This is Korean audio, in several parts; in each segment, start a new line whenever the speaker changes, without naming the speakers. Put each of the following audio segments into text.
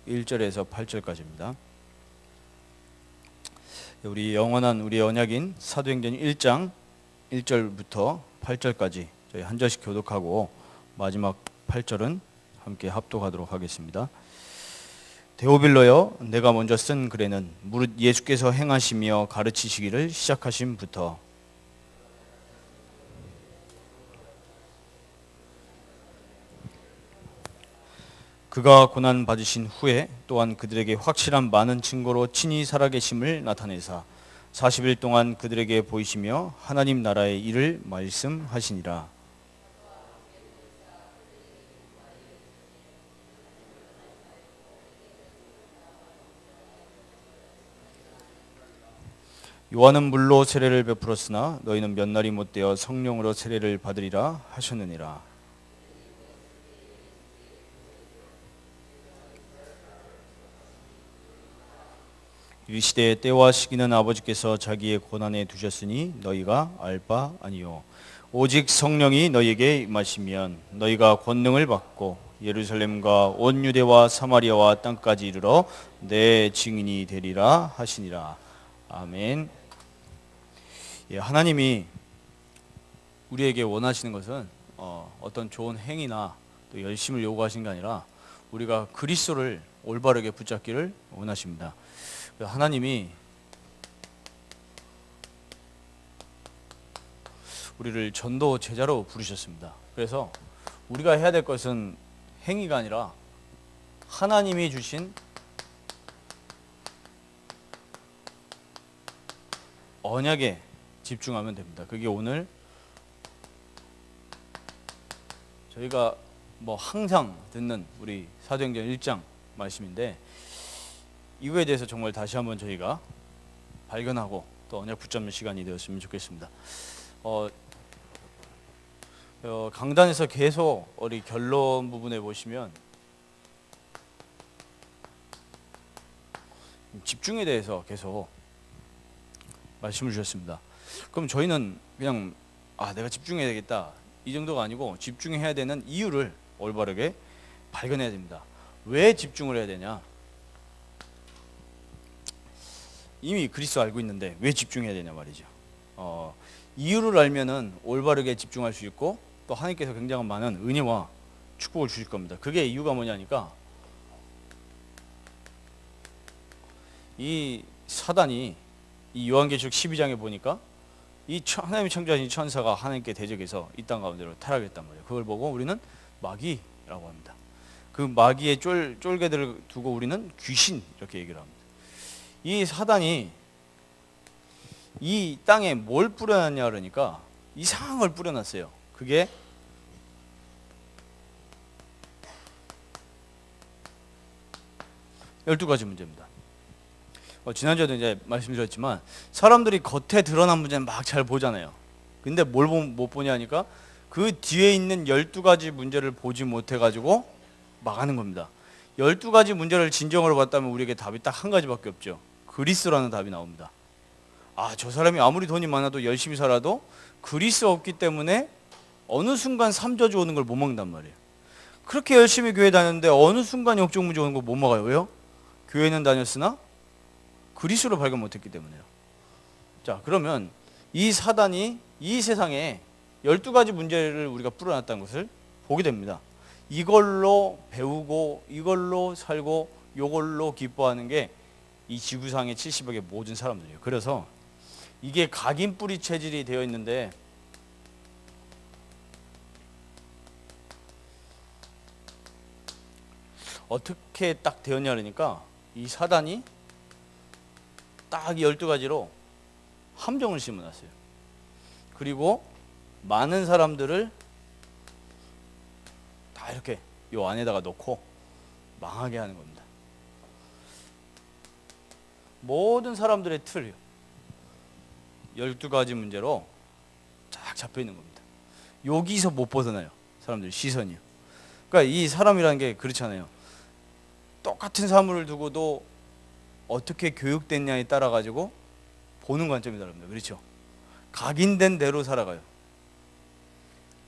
1절에서 8절까지입니다. 우리 영원한 우리 언약인 사도행전 1장 1절부터 8절까지 저희 한 절씩 교독하고 마지막 8절은 함께 합독하도록 하겠습니다. 데오빌로여, 내가 먼저 쓴 글에는 무릇 예수께서 행하시며 가르치시기를 시작하심부터 그가 고난 받으신 후에 또한 그들에게 확실한 많은 증거로 친히 살아계심을 나타내사 40일 동안 그들에게 보이시며 하나님 나라의 일을 말씀하시니라. 요한은 물로 세례를 베풀었으나 너희는 몇 날이 못되어 성령으로 세례를 받으리라 하셨느니라. 이르시되 때와 시기는 아버지께서 자기의 권한에 두셨으니 너희가 알 바 아니요 오직 성령이 너희에게 임하시면 너희가 권능을 받고 예루살렘과 온 유대와 사마리아와 땅까지 이르러 내 증인이 되리라 하시니라. 아멘. 하나님이 우리에게 원하시는 것은 어떤 좋은 행위나 또 열심을 요구하신 게 아니라 우리가 그리스도를 올바르게 붙잡기를 원하십니다. 하나님이 우리를 전도 제자로 부르셨습니다. 그래서 우리가 해야 될 것은 행위가 아니라 하나님이 주신 언약에 집중하면 됩니다. 그게 오늘 저희가 항상 듣는 우리 사도행전 1장 말씀인데 이거에 대해서 정말 다시 한번 저희가 발견하고 또 언약 붙잡는 시간이 되었으면 좋겠습니다. 강단에서 계속 우리 결론 부분에 보시면 집중에 대해서 계속 말씀을 주셨습니다. 그럼 저희는 그냥 내가 집중해야 되겠다 이 정도가 아니고 집중해야 되는 이유를 올바르게 발견해야 됩니다. 왜 집중을 해야 되냐? 이미 그리스도 알고 있는데 왜 집중해야 되냐 말이죠. 이유를 알면은 올바르게 집중할 수 있고 또 하나님께서 굉장히 많은 은혜와 축복을 주실 겁니다. 그게 이유가 뭐냐니까 이 사단이 이 요한계시록 12장에 보니까 이 하나님이 창조하신 천사가 하나님께 대적해서 이 땅 가운데로 타락했단 말이에요. 그걸 보고 우리는 마귀라고 합니다. 그 마귀의 쫄개들을 두고 우리는 귀신 이렇게 얘기를 합니다. 이 사단이 이 땅에 뭘 뿌려놨냐 그러니까 이상한 걸 뿌려놨어요. 그게 12가지 문제입니다. 지난주에도 이제 말씀드렸지만 사람들이 겉에 드러난 문제는 막 잘 보잖아요. 근데 뭘 못 보냐 하니까 그 뒤에 있는 12가지 문제를 보지 못해가지고 망하는 겁니다. 12가지 문제를 진정으로 봤다면 우리에게 답이 딱 한 가지밖에 없죠. 그리스도라는 답이 나옵니다. 저 사람이 아무리 돈이 많아도 열심히 살아도 그리스도 없기 때문에 어느 순간 삼저주 오는 걸 못 먹는단 말이에요. 그렇게 열심히 교회 다녔는데 어느 순간 영적 문제 오는 걸 못 먹어요. 왜요? 교회는 다녔으나 그리스도를 발견 못했기 때문에요. 자, 그러면 이 사단이 이 세상에 12가지 문제를 우리가 뿌려놨다는 것을 보게 됩니다. 이걸로 배우고 이걸로 살고 이걸로 기뻐하는 게 이 지구상의 70억의 모든 사람들이에요. 그래서 이게 각인 뿌리 체질이 되어 있는데 어떻게 딱 되었냐 그러니까 이 사단이 딱 12가지로 함정을 심어놨어요. 그리고 많은 사람들을 다 이렇게 요 안에다가 놓고 망하게 하는 겁니다. 모든 사람들의 틀 12가지 문제로 쫙 잡혀 있는 겁니다. 여기서 못 벗어나요. 사람들 시선이요. 그러니까 이 사람이라는 게 그렇잖아요. 똑같은 사물을 두고도 어떻게 교육됐냐에 따라 가지고 보는 관점이 다릅니다. 그렇죠? 각인된 대로 살아가요.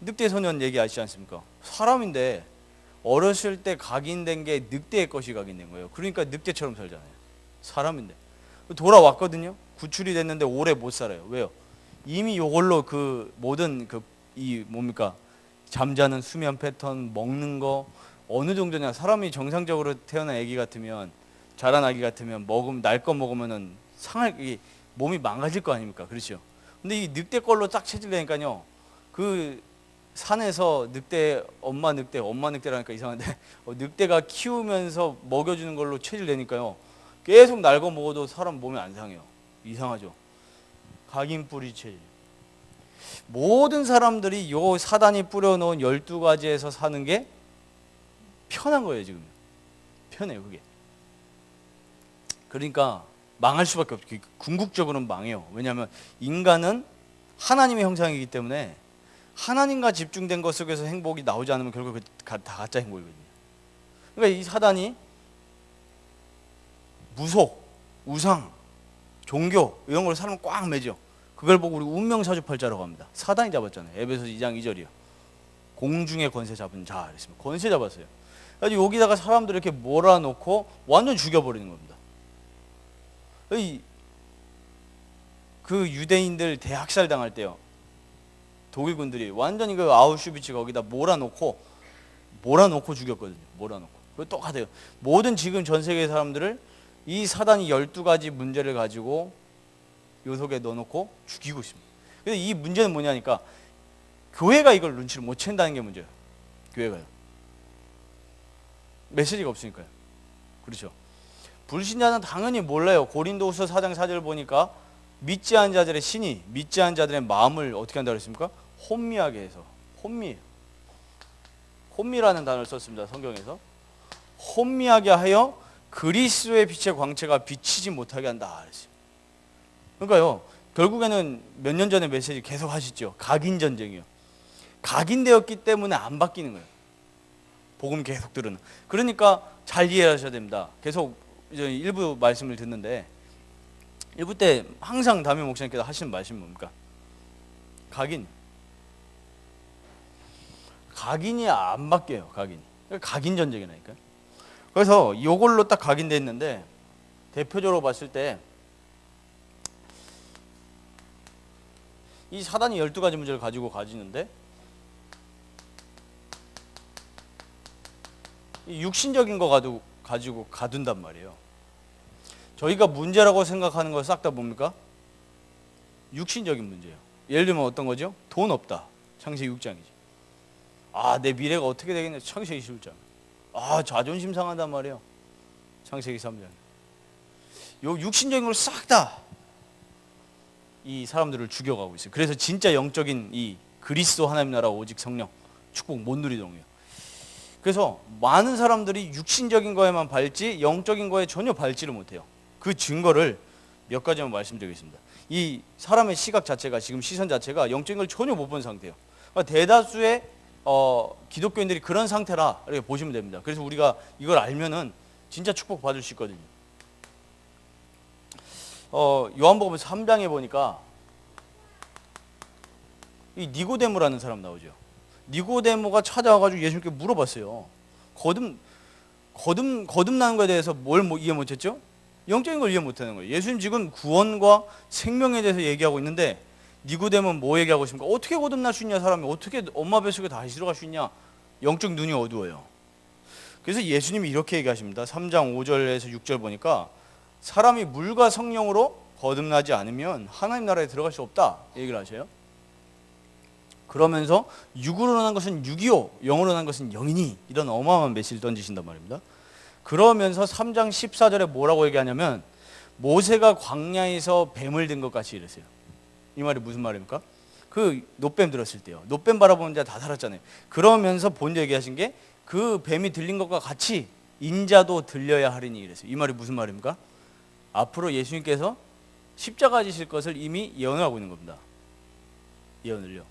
늑대 소년 얘기 아시지 않습니까? 사람인데 어렸을 때 각인된 게 늑대의 것이 각인된 거예요. 그러니까 늑대처럼 살잖아요. 사람인데. 돌아왔거든요. 구출이 됐는데 오래 못 살아요. 왜요? 이미 요걸로 그 모든 이 뭡니까? 잠자는 수면 패턴, 먹는 거 어느 정도냐. 사람이 정상적으로 태어난 아기 같으면, 자란 아기 같으면 날 거 먹으면은 이 몸이 망가질 거 아닙니까? 그렇죠? 근데 이 늑대 걸로 딱 체질되니까요. 그 산에서 엄마 늑대라니까 이상한데 늑대가 키우면서 먹여주는 걸로 체질되니까요. 계속 날거 먹어도 사람 몸이 안 상해요. 이상하죠? 각인뿌리 체질. 모든 사람들이 요 사단이 뿌려놓은 12가지에서 사는 게 편한 거예요, 지금. 편해요, 그게. 그러니까 망할 수밖에 없죠. 궁극적으로는 망해요. 왜냐하면 인간은 하나님의 형상이기 때문에 하나님과 집중된 것 속에서 행복이 나오지 않으면 결국 다 가짜 행복이거든요. 그러니까 이 사단이 무속, 우상, 종교 이런 걸 사람을 꽉 매죠. 그걸 보고 우리 운명사주팔자라고 합니다. 사단이 잡았잖아요. 에베소 2장 2절이요. 공중의 권세 잡은 자 그랬습니다. 권세 잡았어요. 그래서 여기다가 사람들 이렇게 몰아놓고 완전 죽여버리는 겁니다. 그 유대인들 대학살 당할 때요. 독일군들이 완전히 그 아우슈비츠 거기다 몰아놓고 죽였거든요. 몰아놓고. 그거 똑같아요. 모든 지금 전 세계 사람들을 이 사단이 12가지 문제를 가지고 요 속에 넣어놓고 죽이고 있습니다. 그래서 이 문제는 뭐냐니까 교회가 이걸 눈치를 못 챈다는 게 문제예요. 교회가요. 메시지가 없으니까요. 그렇죠. 불신자는 당연히 몰라요. 고린도후서 4장 4절 보니까 믿지 않은 자들의 신이 믿지 않은 자들의 마음을 어떻게 한다고 했습니까? 혼미하게 해서. 혼미해요. 혼미라는 단어를 썼습니다. 성경에서. 혼미하게 하여 그리스도의 빛의 광채가 비치지 못하게 한다 그랬어요. 그러니까요. 결국에는 몇 년 전에 메시지 계속 하시죠. 각인 전쟁이요. 각인되었기 때문에 안 바뀌는 거예요. 복음 계속 들으는. 그러니까 잘 이해하셔야 됩니다. 계속 이제 일부 말씀을 듣는데 일부 때 항상 담임 목사님께서 하시는 말씀이 뭡니까? 각인이 안 바뀌어요. 각인 전쟁이라니까요. 그래서 이걸로 딱 각인돼 있는데 대표적으로 봤을 때 이 사단이 12가지 문제를 가지는데 이 육신적인 거 가지고 가둔단 말이에요. 저희가 문제라고 생각하는 거 싹 다 뭡니까? 육신적인 문제예요. 예를 들면 어떤 거죠? 돈 없다. 창세기 6장이지. 내 미래가 어떻게 되겠냐? 창세기 11장. 자존심 상한단 말이에요. 창세기 3장. 요 육신적인 걸 싹 다 이 사람들을 죽여가고 있어요. 그래서 진짜 영적인 이 그리스도 하나님 나라 오직 성령 축복 못 누리도록 해요. 그래서 많은 사람들이 육신적인 거에만 밟지 영적인 거에 전혀 밟지를 못해요. 그 증거를 몇 가지만 말씀드리겠습니다. 이 사람의 시각 자체가 지금 시선 자체가 영적인 걸 전혀 못 본 상태예요. 그러니까 대다수의 기독교인들이 그런 상태라 이렇게 보시면 됩니다. 그래서 우리가 이걸 알면은 진짜 축복 받을 수 있거든요. 요한복음 3장에 보니까 이 니고데모라는 사람 나오죠. 니고데모가 찾아와가지고 예수님께 물어봤어요. 거듭나는 것에 대해서 뭘 이해 못했죠? 영적인 걸 이해 못하는 거예요. 예수님 지금 구원과 생명에 대해서 얘기하고 있는데 니고데모는 뭐 얘기하고 있습니까? 어떻게 거듭날 수 있냐 사람이 어떻게 엄마 뱃속에 다시 들어갈 수 있냐? 영적 눈이 어두워요. 그래서 예수님이 이렇게 얘기하십니다. 3장 5절에서 6절 보니까 사람이 물과 성령으로 거듭나지 않으면 하나님 나라에 들어갈 수 없다 얘기를 하셔요. 그러면서 육으로 난 것은 육이요 영으로 난 것은 영이니 이런 어마어마한 메시지를 던지신단 말입니다. 그러면서 3장 14절에 뭐라고 얘기하냐면 모세가 광야에서 뱀을 든 것 같이 이랬어요. 이 말이 무슨 말입니까? 그 노뱀 들었을 때요. 노뱀 바라보는 자 다 살았잖아요. 그러면서 본디 얘기하신 게 그 뱀이 들린 것과 같이 인자도 들려야 하리니 이랬어요. 이 말이 무슨 말입니까? 앞으로 예수님께서 십자가 지실 것을 이미 예언을 하고 있는 겁니다. 예언을요.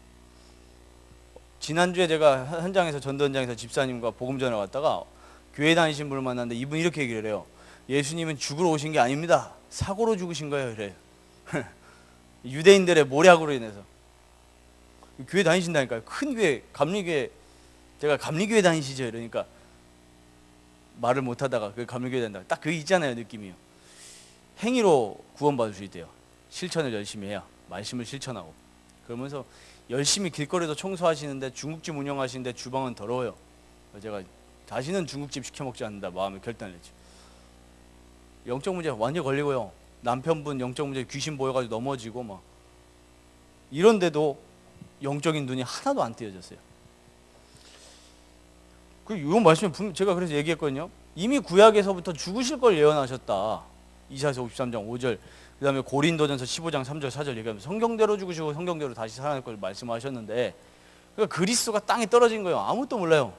지난주에 제가 현장에서 전도현장에서 집사님과 복음 전해 왔다가 교회 다니신 분을 만났는데 이분이 이렇게 얘기를 해요. 예수님은 죽으러 오신 게 아닙니다. 사고로 죽으신 거예요. 이래요. 유대인들의 모략으로 인해서. 교회 다니신다니까요. 큰 교회, 감리교회, 제가 감리교회 다니시죠. 이러니까 말을 못하다가 그 감리교회 된다. 딱 그 있잖아요, 느낌이요. 행위로 구원받을 수 있대요. 실천을 열심히 해야, 말씀을 실천하고. 그러면서 열심히 길거리도 청소하시는데, 중국집 운영하시는데 주방은 더러워요. 제가 다시는 중국집 시켜 먹지 않는다 마음을 결단했죠. 영적 문제 완전 걸리고요. 남편분 영적 문제 귀신 보여가지고 넘어지고 막 이런데도 영적인 눈이 하나도 안 띄어졌어요. 이 말씀에 제가 그래서 얘기했거든요. 이미 구약에서부터 죽으실 걸 예언하셨다. 이사야서 53장 5절, 그 다음에 고린도전서 15장 3절 4절 얘기하면서 성경대로 죽으시고 성경대로 다시 살아날 걸 말씀하셨는데, 그러니까 그리스도가 땅에 떨어진 거예요. 아무것도 몰라요.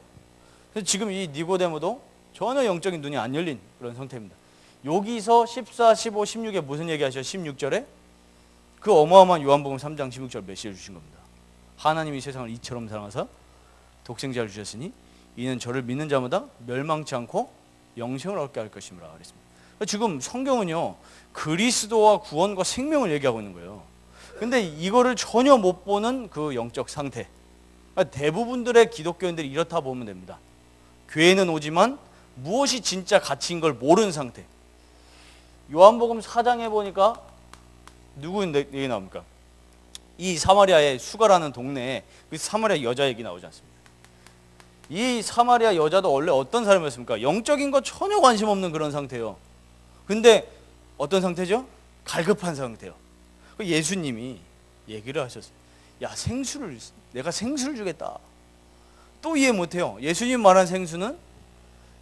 그래서 지금 이 니고데모도 전혀 영적인 눈이 안 열린 그런 상태입니다. 여기서 14, 15, 16에 무슨 얘기하셔요? 16절에 그 어마어마한 요한복음 3장 16절 메시지를 주신 겁니다. 하나님이 세상을 이처럼 사랑하사 독생자를 주셨으니 이는 저를 믿는 자마다 멸망치 않고 영생을 얻게 할 것임이라 그랬습니다. 지금 성경은요, 그리스도와 구원과 생명을 얘기하고 있는 거예요. 근데 이거를 전혀 못 보는 그 영적 상태, 대부분들의 기독교인들이 이렇다 보면 됩니다. 교회는 오지만 무엇이 진짜 가치인 걸 모르는 상태. 요한복음 4장에 보니까 누구 얘기 나옵니까? 이 사마리아의 수가라는 동네에 그 사마리아 여자 얘기 나오지 않습니까? 이 사마리아 여자도 원래 어떤 사람이었습니까? 영적인 거 전혀 관심 없는 그런 상태예요. 근데 어떤 상태죠? 갈급한 상태예요. 예수님이 얘기를 하셨어요. 야, 내가 생수를 주겠다. 또 이해 못해요. 예수님 말한 생수는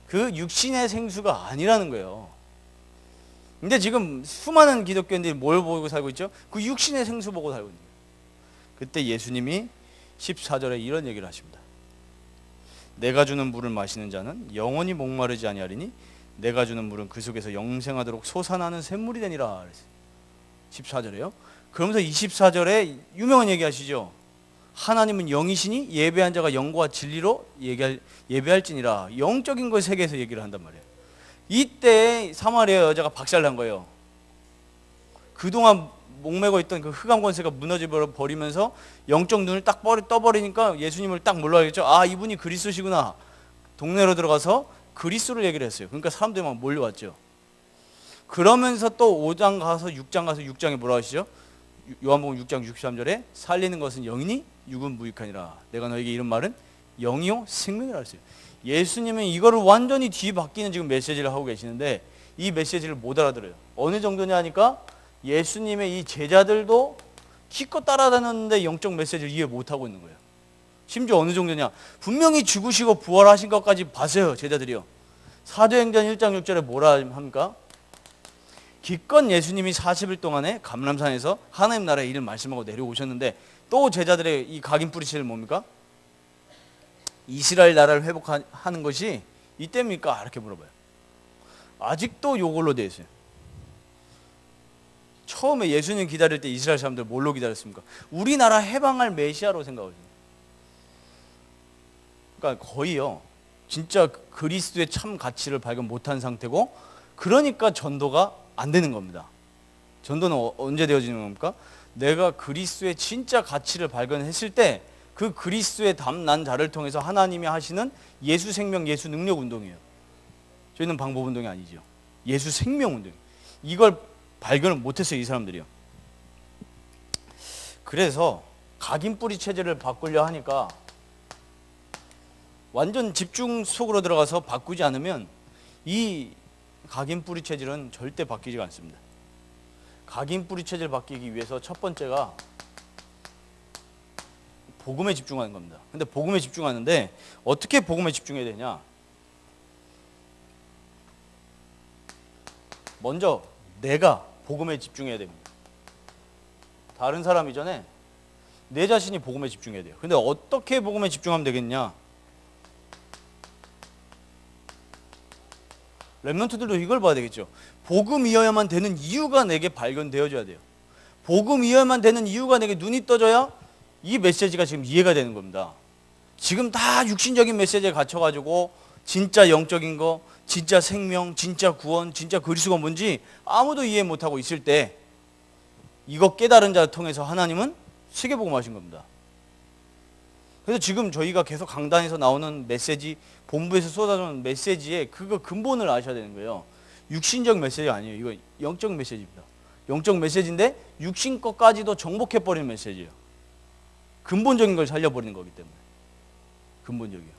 그 육신의 생수가 아니라는 거예요. 근데 지금 수많은 기독교인들이 뭘 보고 살고 있죠? 그 육신의 생수 보고 살고 있는 거예요. 그때 예수님이 14절에 이런 얘기를 하십니다. 내가 주는 물을 마시는 자는 영원히 목마르지 아니하리니 내가 주는 물은 그 속에서 영생하도록 솟아나는 샘물이 되니라. 14절에요. 그러면서 24절에 유명한 얘기 하시죠. 하나님은 영이시니 예배한 자가 영과 진리로 예배할지니라. 영적인 것 세계에서 얘기를 한단 말이에요. 이때 사마리아 여자가 박살난 거예요. 그동안 목매고 있던 그 흑암 권세가 무너져 버리면서 영적 눈을 딱 떠버리니까 예수님을 딱 몰라야겠죠. 아, 이분이 그리스도시구나. 동네로 들어가서 그리스도를 얘기를 했어요. 그러니까 사람들이 막 몰려왔죠. 그러면서 또 5장 가서 6장 가서 6장에 뭐라 하시죠? 요한복음 6장 63절에 살리는 것은 영이니 육은 무익하니라. 내가 너에게 이런 말은 영이요 생명이라 했어요. 예수님은 이거를 완전히 뒤바뀌는 지금 메시지를 하고 계시는데 이 메시지를 못 알아들어요. 어느 정도냐 하니까 예수님의 이 제자들도 기껏 따라다녔는데 영적 메시지를 이해 못하고 있는 거예요. 심지어 어느 정도냐, 분명히 죽으시고 부활하신 것까지 봤어요, 제자들이요. 사도행전 1장 6절에 뭐라 합니까? 기껏 예수님이 40일 동안에 감람산에서 하나님 나라의 일을 말씀하고 내려오셨는데 또 제자들의 이 각인 뿌리치를 뭡니까? 이스라엘 나라를 회복하는 것이 이때입니까? 이렇게 물어봐요. 아직도 요걸로 되어 있어요. 처음에 예수님 기다릴 때 이스라엘 사람들 뭘로 기다렸습니까? 우리나라 해방할 메시아로 생각하거든요. 그러니까 거의요, 진짜 그리스도의 참 가치를 발견 못한 상태고, 그러니까 전도가 안 되는 겁니다. 전도는 언제 되어지는 겁니까? 내가 그리스도의 진짜 가치를 발견했을 때 그 그리스도의 담난 자를 통해서 하나님이 하시는 예수 생명, 예수 능력 운동이에요. 저희는 방법 운동이 아니죠. 예수 생명 운동. 이걸 발견을 못했어요, 이 사람들이요. 그래서 각인 뿌리 체제를 바꾸려 하니까 완전 집중 속으로 들어가서 바꾸지 않으면 이 각인 뿌리 체질은 절대 바뀌지가 않습니다. 각인 뿌리 체질을 바뀌기 위해서 첫 번째가 복음에 집중하는 겁니다. 근데 복음에 집중하는데 어떻게 복음에 집중해야 되냐? 먼저 내가 복음에 집중해야 됩니다. 다른 사람 이전에 내 자신이 복음에 집중해야 돼요. 근데 어떻게 복음에 집중하면 되겠냐? 렘넌트들도 이걸 봐야 되겠죠. 복음이어야만 되는 이유가 내게 발견되어져야 돼요. 복음이어야만 되는 이유가 내게 눈이 떠져야 이 메시지가 지금 이해가 되는 겁니다. 지금 다 육신적인 메시지에 갇혀가지고 진짜 영적인 거, 진짜 생명, 진짜 구원, 진짜 그리스도가 뭔지 아무도 이해 못하고 있을 때 이거 깨달은 자를 통해서 하나님은 세계복음 하신 겁니다. 그래서 지금 저희가 계속 강단에서 나오는 메시지, 본부에서 쏟아지는 메시지의 그거 근본을 아셔야 되는 거예요. 육신적 메시지가 아니에요. 이거 영적 메시지입니다. 영적 메시지인데 육신 것까지도 정복해버리는 메시지예요. 근본적인 걸 살려버리는 거기 때문에. 근본적이에요.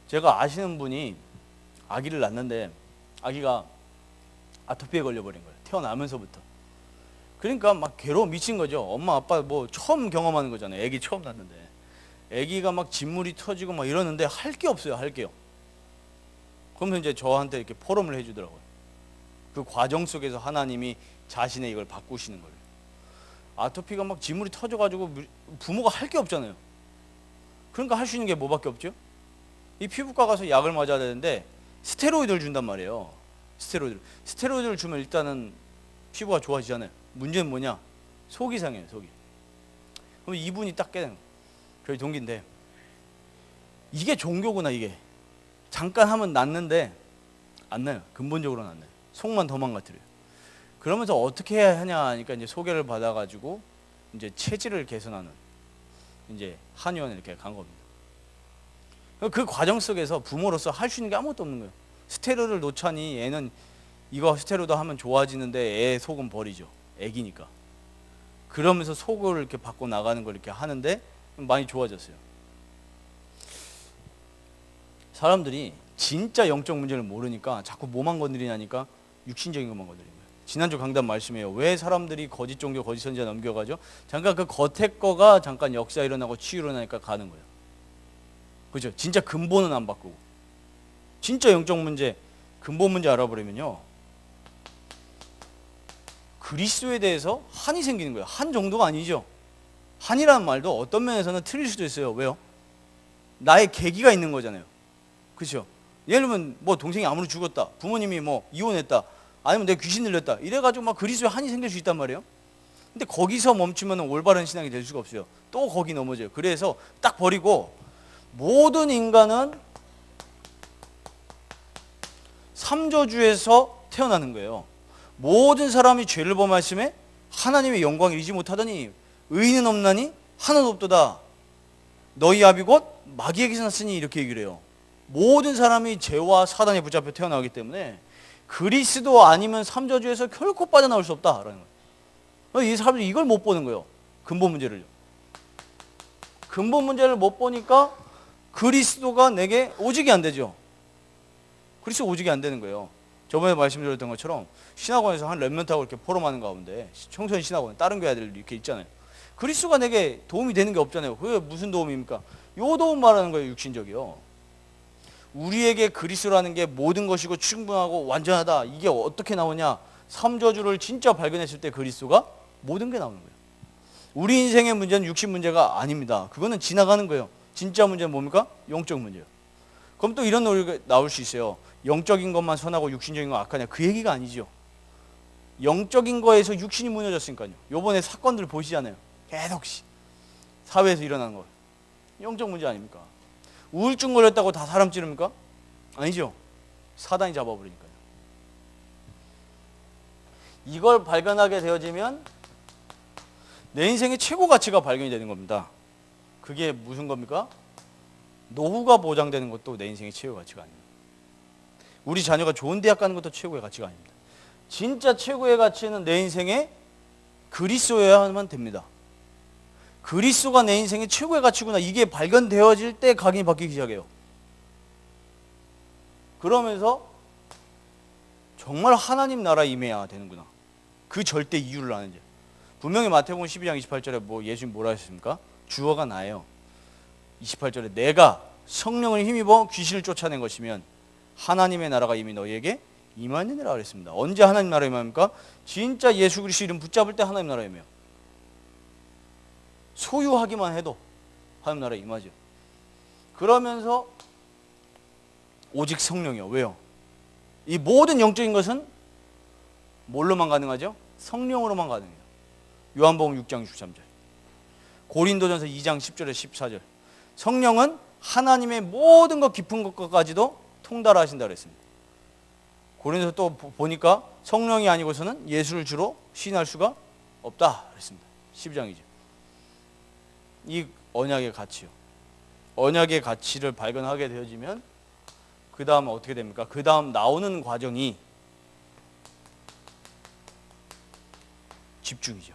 제가 아시는 분이 아기를 낳는데 아기가 아토피에 걸려버린 거예요. 태어나면서부터. 그러니까 막 괴로워 미친 거죠. 엄마 아빠 뭐 처음 경험하는 거잖아요. 아기 처음 낳는데. 아기가 막 진물이 터지고 막 이러는데 할 게 없어요. 할 게요. 그러면서 이제 저한테 이렇게 포럼을 해주더라고요. 그 과정 속에서 하나님이 자신의 이걸 바꾸시는 거예요. 아토피가 막 진물이 터져가지고 부모가 할 게 없잖아요. 그러니까 할 수 있는 게 뭐밖에 없죠? 이 피부과 가서 약을 맞아야 되는데 스테로이드를 준단 말이에요. 스테로이드를 주면 일단은 피부가 좋아지잖아요. 문제는 뭐냐? 속이 상해요. 속이. 그럼 이분이 딱 깨는 거예요. 저희 동기인데 이게 종교구나. 이게 잠깐 하면 낫는데 안 나요. 근본적으로는 안 나요. 속만 더 망가뜨려요. 그러면서 어떻게 해야 하냐 하니까 이제 소개를 받아가지고 이제 체질을 개선하는 이제 한의원에 이렇게 간 겁니다. 그 과정 속에서 부모로서 할 수 있는 게 아무것도 없는 거예요. 스테로이드를 놓자니 애는 이거 스테로이드 하면 좋아지는데 애 속은 버리죠. 애기니까. 그러면서 속을 이렇게 바꿔 나가는 걸 이렇게 하는데 많이 좋아졌어요. 사람들이 진짜 영적 문제를 모르니까 자꾸 뭐만 건드리냐니까 육신적인 것만 건드리는 거예요. 지난주 강단 말씀이에요. 왜 사람들이 거짓 종교, 거짓 선지자 넘겨가죠? 잠깐 그 겉에 거가 잠깐 역사 일어나고 치유 일어나니까 가는 거예요. 그죠? 진짜 근본은 안 바꾸고. 진짜 영적 문제, 근본 문제 알아버리면요. 그리스도에 대해서 한이 생기는 거예요. 한 정도가 아니죠. 한이라는 말도 어떤 면에서는 틀릴 수도 있어요. 왜요? 나의 계기가 있는 거잖아요. 그렇죠? 예를 들면 뭐 동생이 아무리 죽었다, 부모님이 뭐 이혼했다, 아니면 내가 귀신 들렸다, 이래가지고 막 그리스도에 한이 생길 수 있단 말이에요. 근데 거기서 멈추면 올바른 신앙이 될 수가 없어요. 또 거기 넘어져요. 그래서 딱 버리고 모든 인간은 삼저주에서 태어나는 거예요. 모든 사람이 죄를 범하심에 하나님의 영광을 이루지 못하더니 의인은 없나니 하나도 없도다. 너희 아비 곧 마귀에게서 났으니 이렇게 얘기를 해요. 모든 사람이 죄와 사단에 붙잡혀 태어나기 때문에 그리스도 아니면 삼저주에서 결코 빠져나올 수 없다라는 거예요. 이 사람들이 이걸 못 보는 거예요. 근본 문제를요. 근본 문제를 못 보니까 그리스도가 내게 오직이 안 되죠. 그리스도 오직이 안 되는 거예요. 저번에 말씀드렸던 것처럼 신학원에서 한 렘넌트하고 이렇게 포럼하는 가운데 청소년 신학원 다른 교회들 이렇게 있잖아요. 그리스도가 내게 도움이 되는 게 없잖아요. 그게 무슨 도움입니까? 요 도움 말하는 거예요. 육신적이요. 우리에게 그리스도라는 게 모든 것이고 충분하고 완전하다. 이게 어떻게 나오냐? 삼저주를 진짜 발견했을 때 그리스도가 모든 게 나오는 거예요. 우리 인생의 문제는 육신 문제가 아닙니다. 그거는 지나가는 거예요. 진짜 문제는 뭡니까? 영적 문제예요. 그럼 또 이런 논리가 나올 수 있어요. 영적인 것만 선하고 육신적인 건 악하냐? 그 얘기가 아니죠. 영적인 거에서 육신이 무너졌으니까요. 요번에 사건들 보시잖아요. 계속 사회에서 일어나는 거. 영적 문제 아닙니까? 우울증 걸렸다고 다 사람 찌릅니까? 아니죠. 사단이 잡아버리니까요. 이걸 발견하게 되어지면 내 인생의 최고 가치가 발견이 되는 겁니다. 그게 무슨 겁니까? 노후가 보장되는 것도 내 인생의 최고 가치가 아닙니다. 우리 자녀가 좋은 대학 가는 것도 최고의 가치가 아닙니다. 진짜 최고의 가치는 내 인생의 그리스도여야만 됩니다. 그리스도가 내 인생의 최고의 가치구나. 이게 발견되어질 때 각인이 바뀌기 시작해요. 그러면서 정말 하나님 나라에 임해야 되는구나. 그 절대 이유를 아는지. 분명히 마태복음 12장 28절에 뭐 예수님 뭐라 하셨습니까? 주어가 나예요. 28절에 내가 성령을 힘입어 귀신을 쫓아낸 것이면 하나님의 나라가 이미 너희에게 임하느니라 그랬습니다. 언제 하나님 나라에 임합니까? 진짜 예수 그리스도 이름 붙잡을 때 하나님 나라에 임해요. 소유하기만 해도 하나님 나라에 임하죠. 그러면서 오직 성령이요. 왜요? 이 모든 영적인 것은 뭘로만 가능하죠? 성령으로만 가능해요. 요한복음 6장 63절, 고린도전서 2장 10절에 14절. 성령은 하나님의 모든 것 깊은 것까지도 통달하신다 그랬습니다. 고린도서 또 보니까 성령이 아니고서는 예수를 주로 시인할 수가 없다 그랬습니다. 12장이죠. 이 언약의 가치요. 언약의 가치를 발견하게 되어지면 그 다음 어떻게 됩니까? 그 다음 나오는 과정이 집중이죠.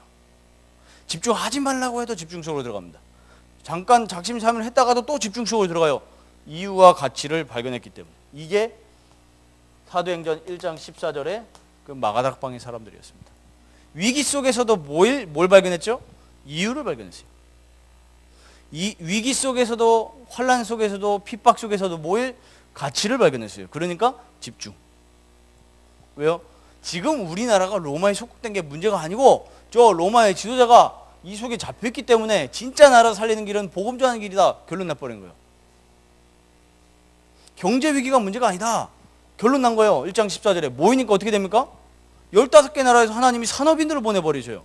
집중하지 말라고 해도 집중 속으로 들어갑니다. 잠깐 작심삼일 했다가도 또 집중 속으로 들어가요. 이유와 가치를 발견했기 때문에. 이게 사도행전 1장 14절에 그 마가닥방의 사람들이었습니다. 위기 속에서도 뭘 발견했죠? 이유를 발견했어요. 이 위기 속에서도, 환난 속에서도, 핍박 속에서도 가치를 발견했어요. 그러니까 집중. 왜요? 지금 우리나라가 로마에 속국된 게 문제가 아니고 저 로마의 지도자가 이 속에 잡혀있기 때문에 진짜 나라 살리는 길은 복음 전하는 길이다. 결론 나버린 거예요. 경제 위기가 문제가 아니다. 결론 난 거예요. 1장 14절에 모이니까 어떻게 됩니까? 15개 나라에서 하나님이 산업인들을 보내버리셔요.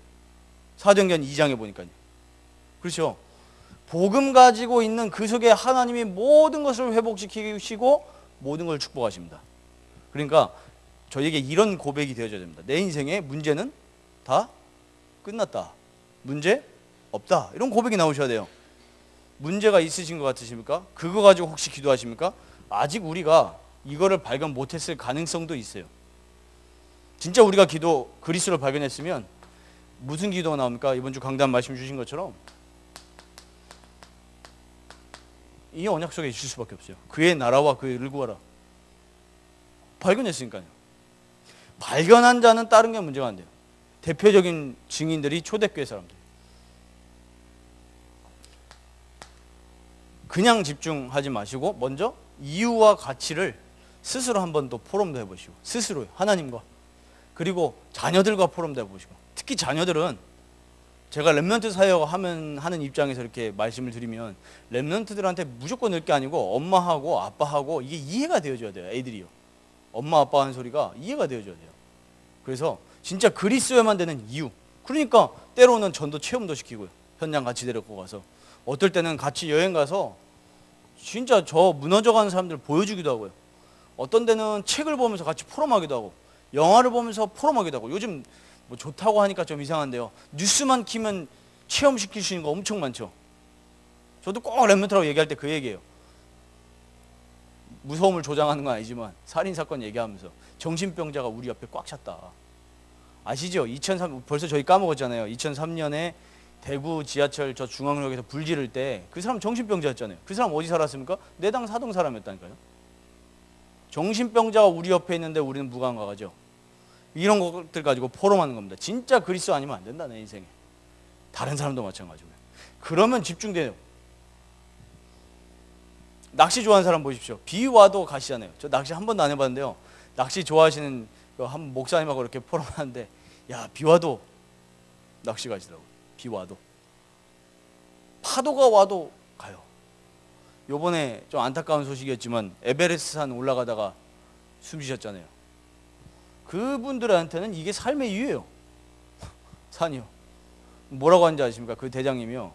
사도행전 2장에 보니까요. 그렇죠? 복음 가지고 있는 그 속에 하나님이 모든 것을 회복시키시고 모든 걸 축복하십니다. 그러니까 저에게 이런 고백이 되어져야 됩니다. 내 인생의 문제는 다 끝났다. 문제 없다. 이런 고백이 나오셔야 돼요. 문제가 있으신 것 같으십니까? 그거 가지고 혹시 기도하십니까? 아직 우리가 이거를 발견 못했을 가능성도 있어요. 진짜 우리가 그리스도를 발견했으면 무슨 기도가 나옵니까? 이번 주 강단 말씀 주신 것처럼 이 언약 속에 있을 수밖에 없어요. 그의 나라와 그의 의를 구하라. 발견했으니까요. 발견한 자는 다른 게 문제가 안 돼요. 대표적인 증인들이 초대교회 사람들. 그냥 집중하지 마시고 먼저 이유와 가치를 스스로 한번 더 포럼도 해보시고, 스스로요. 하나님과. 그리고 자녀들과 포럼도 해보시고. 특히 자녀들은 제가 렘넌트 사역 하는 입장에서 이렇게 말씀을 드리면 렘넌트들한테 무조건 늘 게 아니고 엄마하고 아빠하고 이게 이해가 되어줘야 돼요. 애들이요. 엄마 아빠 하는 소리가 이해가 되어줘야 돼요. 그래서 진짜 그리스도에만 되는 이유. 그러니까 때로는 전도 체험도 시키고요. 현장 같이 데리고 가서. 어떨 때는 같이 여행 가서 진짜 저 무너져가는 사람들 보여주기도 하고요. 어떤 데는 책을 보면서 같이 포럼하기도 하고 영화를 보면서 포럼하기도 하고. 요즘 뭐 좋다고 하니까 좀 이상한데요. 뉴스만 키면 체험시킬 수 있는 거 엄청 많죠. 저도 꼭 렘넌트라고 얘기할 때 그 얘기예요. 무서움을 조장하는 건 아니지만 살인사건 얘기하면서 정신병자가 우리 옆에 꽉 찼다. 아시죠? 벌써 저희 까먹었잖아요. 2003년에 대구 지하철 저 중앙역에서 불 지를 때 그 사람 정신병자였잖아요. 그 사람 어디 살았습니까? 내당 사동 사람이었다니까요. 정신병자가 우리 옆에 있는데 우리는 무감각하죠. 이런 것들 가지고 포럼하는 겁니다. 진짜 그리스도 아니면 안 된다, 내 인생에. 다른 사람도 마찬가지고요. 그러면 집중돼요. 낚시 좋아하는 사람 보십시오. 비 와도 가시잖아요. 저 낚시 한 번도 안 해봤는데요. 낚시 좋아하시는 한 목사님하고 이렇게 포럼하는데, 야, 비 와도 낚시 가시더라고요. 비 와도. 파도가 와도 가요. 요번에 좀 안타까운 소식이었지만 에베레스트 산 올라가다가 숨지셨잖아요. 그분들한테는 이게 삶의 이유예요. 산이요. 뭐라고 하는지 아십니까? 그 대장님이요.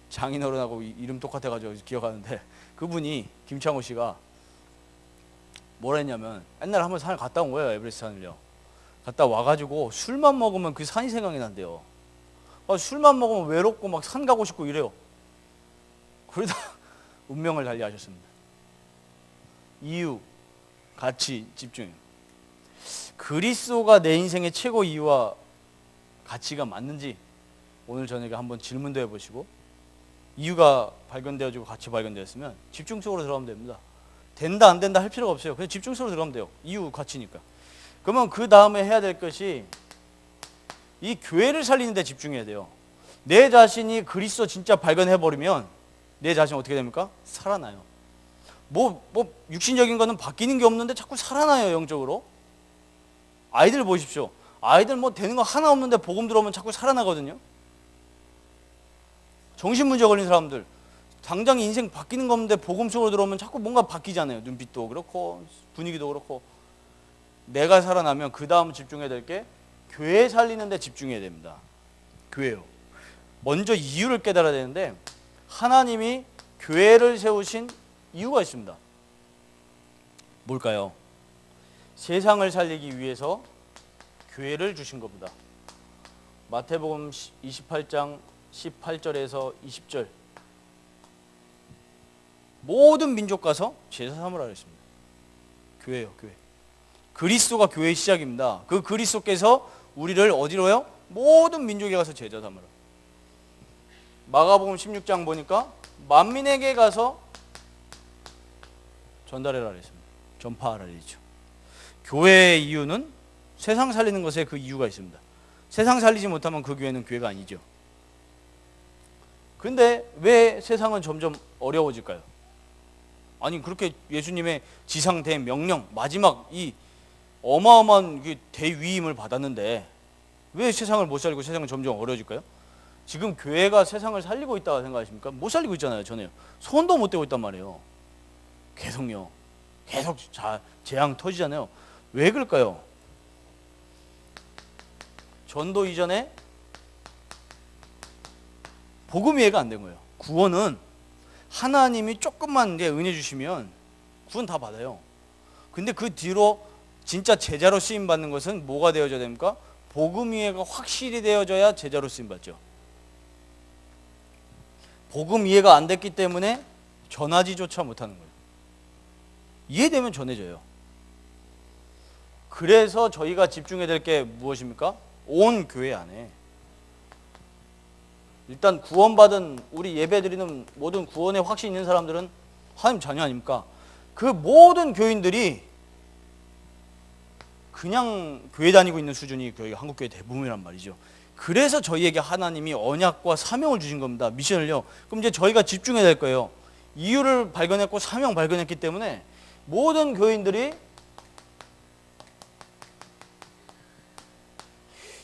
장인어른하고 이름 똑같아가지고 기억하는데 그분이 김창호 씨가 뭐라 했냐면 옛날에 한번 산을 갔다 온 거예요. 에베레스트 산을요. 갔다 와가지고 술만 먹으면 그 산이 생각이 난대요. 술만 먹으면 외롭고 막 산 가고 싶고 이래요. 그러다 운명을 달리하셨습니다. 이유, 가치, 집중이에요. 그리스도가 내 인생의 최고 이유와 가치가 맞는지 오늘 저녁에 한번 질문도 해보시고 이유가 발견되어지고 가치 발견되었으면 집중 속으로 들어가면 됩니다. 된다 안 된다 할 필요가 없어요. 그냥 집중 속으로 들어가면 돼요. 이유 가치니까. 그러면 그 다음에 해야 될 것이 이 교회를 살리는 데 집중해야 돼요. 내 자신이 그리스도 진짜 발견해버리면 내 자신 어떻게 됩니까? 살아나요. 뭐 육신적인 거는 바뀌는 게 없는데 자꾸 살아나요. 영적으로. 아이들 보십시오. 아이들 뭐 되는 거 하나 없는데 복음 들어오면 자꾸 살아나거든요. 정신문제 걸린 사람들 당장 인생 바뀌는 거 없는데 복음 속으로 들어오면 자꾸 뭔가 바뀌잖아요. 눈빛도 그렇고 분위기도 그렇고. 내가 살아나면 그 다음 집중해야 될 게 교회 살리는 데 집중해야 됩니다. 교회요. 먼저 이유를 깨달아야 되는데 하나님이 교회를 세우신 이유가 있습니다. 뭘까요? 세상을 살리기 위해서 교회를 주신 겁니다. 마태복음 28장 18절에서 20절 모든 민족 가서 제자 삼으라 그랬습니다. 교회요, 교회. 그리스도가 교회의 시작입니다. 그 그리스도께서 우리를 어디로요? 모든 민족에 가서 제자 삼으라. 마가복음 16장 보니까 만민에게 가서 전달해라 그랬습니다. 전파하라 그랬죠. 교회의 이유는 세상 살리는 것에 그 이유가 있습니다. 세상 살리지 못하면 그 교회는 교회가 아니죠. 근데 왜 세상은 점점 어려워질까요? 아니 그렇게 예수님의 지상 대명령 마지막 이 어마어마한 대위임을 받았는데 왜 세상을 못 살리고 세상은 점점 어려워질까요? 지금 교회가 세상을 살리고 있다고 생각하십니까? 못 살리고 있잖아요. 전에요. 손도 못 대고 있단 말이에요. 계속요. 계속 재앙 터지잖아요. 왜 그럴까요? 전도 이전에 복음 이해가 안 된 거예요. 구원은 하나님이 조금만 은혜 주시면 구원 다 받아요. 근데 그 뒤로 진짜 제자로 쓰임 받는 것은 뭐가 되어져야 됩니까? 복음 이해가 확실히 되어져야 제자로 쓰임 받죠. 복음 이해가 안 됐기 때문에 전하지조차 못하는 거예요. 이해되면 전해져요. 그래서 저희가 집중해야 될 게 무엇입니까? 온 교회 안에 일단 구원받은 우리 예배드리는 모든 구원의 확신 있는 사람들은 하나님 자녀 아닙니까? 그 모든 교인들이 그냥 교회 다니고 있는 수준이 거의 한국교회 대부분이란 말이죠. 그래서 저희에게 하나님이 언약과 사명을 주신 겁니다. 미션을요. 그럼 이제 저희가 집중해야 될 거예요. 이유를 발견했고 사명 발견했기 때문에 모든 교인들이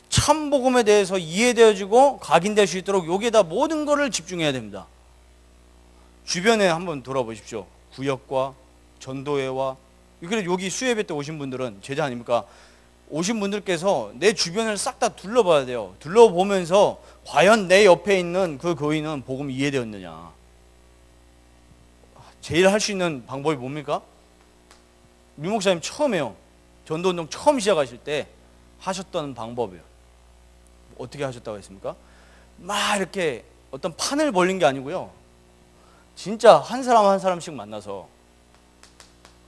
참복음에 대해서 이해되어지고 각인될 수 있도록 여기에다 모든 것을 집중해야 됩니다. 주변에 한번 돌아보십시오. 구역과 전도회와 그래서 여기 수예배 때 오신 분들은 제자 아닙니까? 오신 분들께서 내 주변을 싹 다 둘러봐야 돼요. 둘러보면서 과연 내 옆에 있는 그 교인은 복음 이해되었느냐. 제일 할 수 있는 방법이 뭡니까? 류 목사님 처음에요. 전도운동 처음 시작하실 때 하셨던 방법이에요. 어떻게 하셨다고 했습니까? 막 이렇게 어떤 판을 벌린 게 아니고요. 진짜 한 사람 한 사람씩 만나서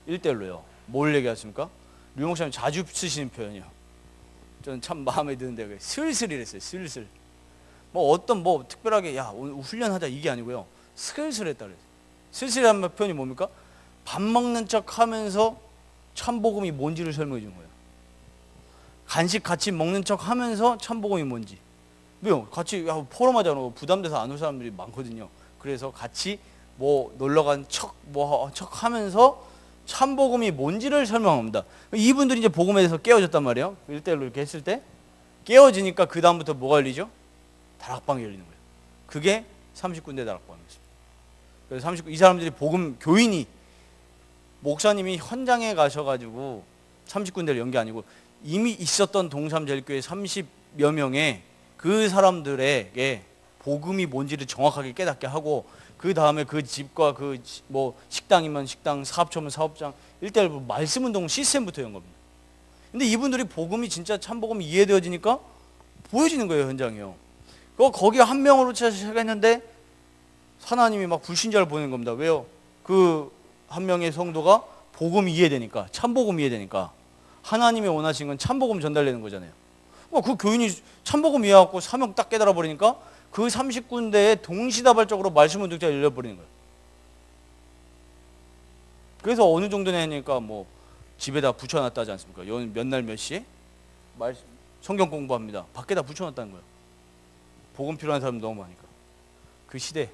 1대1로요. 뭘 얘기하십니까? 류 목사님 자주 쓰시는 표현이요. 저는 참 마음에 드는데 슬슬이랬어요. 슬슬. 뭐 특별하게 야 오늘 훈련하자 이게 아니고요. 슬슬 했다 그랬어요. 슬슬이라는 표현이 뭡니까? 밥 먹는 척 하면서 참복음이 뭔지를 설명해 주는 거예요. 간식 같이 먹는 척 하면서 참복음이 뭔지. 왜요? 같이 포럼하자 부담돼서 안 올 사람들이 많거든요. 그래서 같이 놀러 간 척 척 하면서 참복음이 뭔지를 설명합니다. 이분들이 이제 복음에 대해서 깨어졌단 말이에요. 1대1로 이렇게 했을 때 깨어지니까 그 다음부터 뭐가 열리죠? 다락방이 열리는 거예요. 그게 30군데 다락방이었습니다. 그래서 이 사람들이 복음 교인이 목사님이 현장에 가셔가지고 30군데를 연 게 아니고 이미 있었던 동삼제일교회 30여 명의 그 사람들에게 복음이 뭔지를 정확하게 깨닫게 하고 그 다음에 그 집과 식당이면 식당, 사업처면 사업장 1대1 말씀운동 시스템부터 연 겁니다. 근데 이분들이 복음이 진짜 참복음이 이해되어지니까 보여지는 거예요, 현장이요. 거기 한 명으로 시작했는데 하나님이 막 불신자를 보내는 겁니다. 왜요? 그 한 명의 성도가 복음이 이해되니까, 참복음이 이해되니까 하나님이 원하신 건 참복음 전달되는 거잖아요. 그 교인이 참복음 이해하고 사명 딱 깨달아 버리니까 그 30군데에 동시다발적으로 말씀 운동자가 열려버리는 거예요. 그래서 어느 정도냐니까 집에다 붙여놨다지 않습니까? 몇 날 몇 시에 성경 공부합니다. 밖에다 붙여놨다는 거예요. 복음 필요한 사람 너무 많으니까. 그 시대에.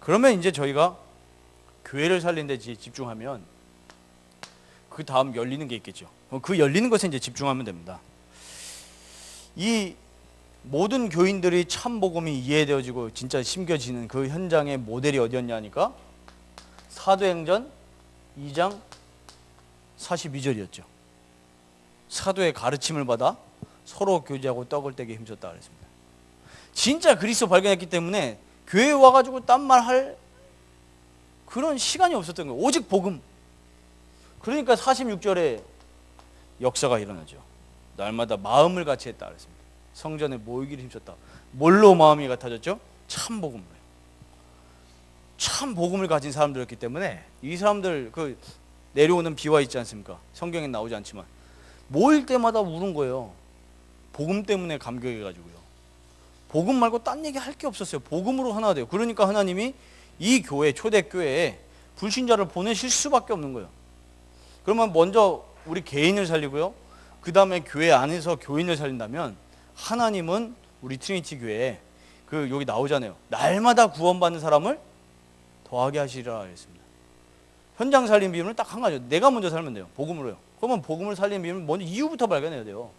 그러면 이제 저희가 교회를 살리는 데 집중하면 그 다음 열리는 게 있겠죠. 그 열리는 것에 이제 집중하면 됩니다. 이 모든 교인들이 참복음이 이해되어지고 진짜 심겨지는 그 현장의 모델이 어디였냐니까 사도행전 2장 42절이었죠. 사도의 가르침을 받아 서로 교제하고 떡을 떼게 힘썼다 그랬습니다. 진짜 그리스도 발견했기 때문에 교회에 와가지고 딴 말 할 그런 시간이 없었던 거예요. 오직 복음. 그러니까 46절에 역사가 일어나죠. 날마다 마음을 같이 했다 그랬습니다. 성전에 모이기를 힘썼다. 뭘로 마음이 같아졌죠? 참복음으로요. 참 복음을 가진 사람들이었기 때문에 이 사람들 그 내려오는 비와 있지 않습니까? 성경에 나오지 않지만 모일 때마다 우는 거예요. 복음 때문에 감격해가지고요. 복음 말고 딴 얘기 할 게 없었어요. 복음으로 하나 돼요. 그러니까 하나님이 이 교회, 초대교회에 불신자를 보내실 수밖에 없는 거예요. 그러면 먼저 우리 개인을 살리고요. 그 다음에 교회 안에서 교인을 살린다면 하나님은 우리 트리니티 교회에 그 여기 나오잖아요. 날마다 구원받는 사람을 더하게 하시리라 했습니다. 현장 살림 비밀은 딱 한 가지요. 내가 먼저 살면 돼요. 복음으로요. 그러면 복음을 살리는 비밀은 먼저 이유부터 발견해야 돼요.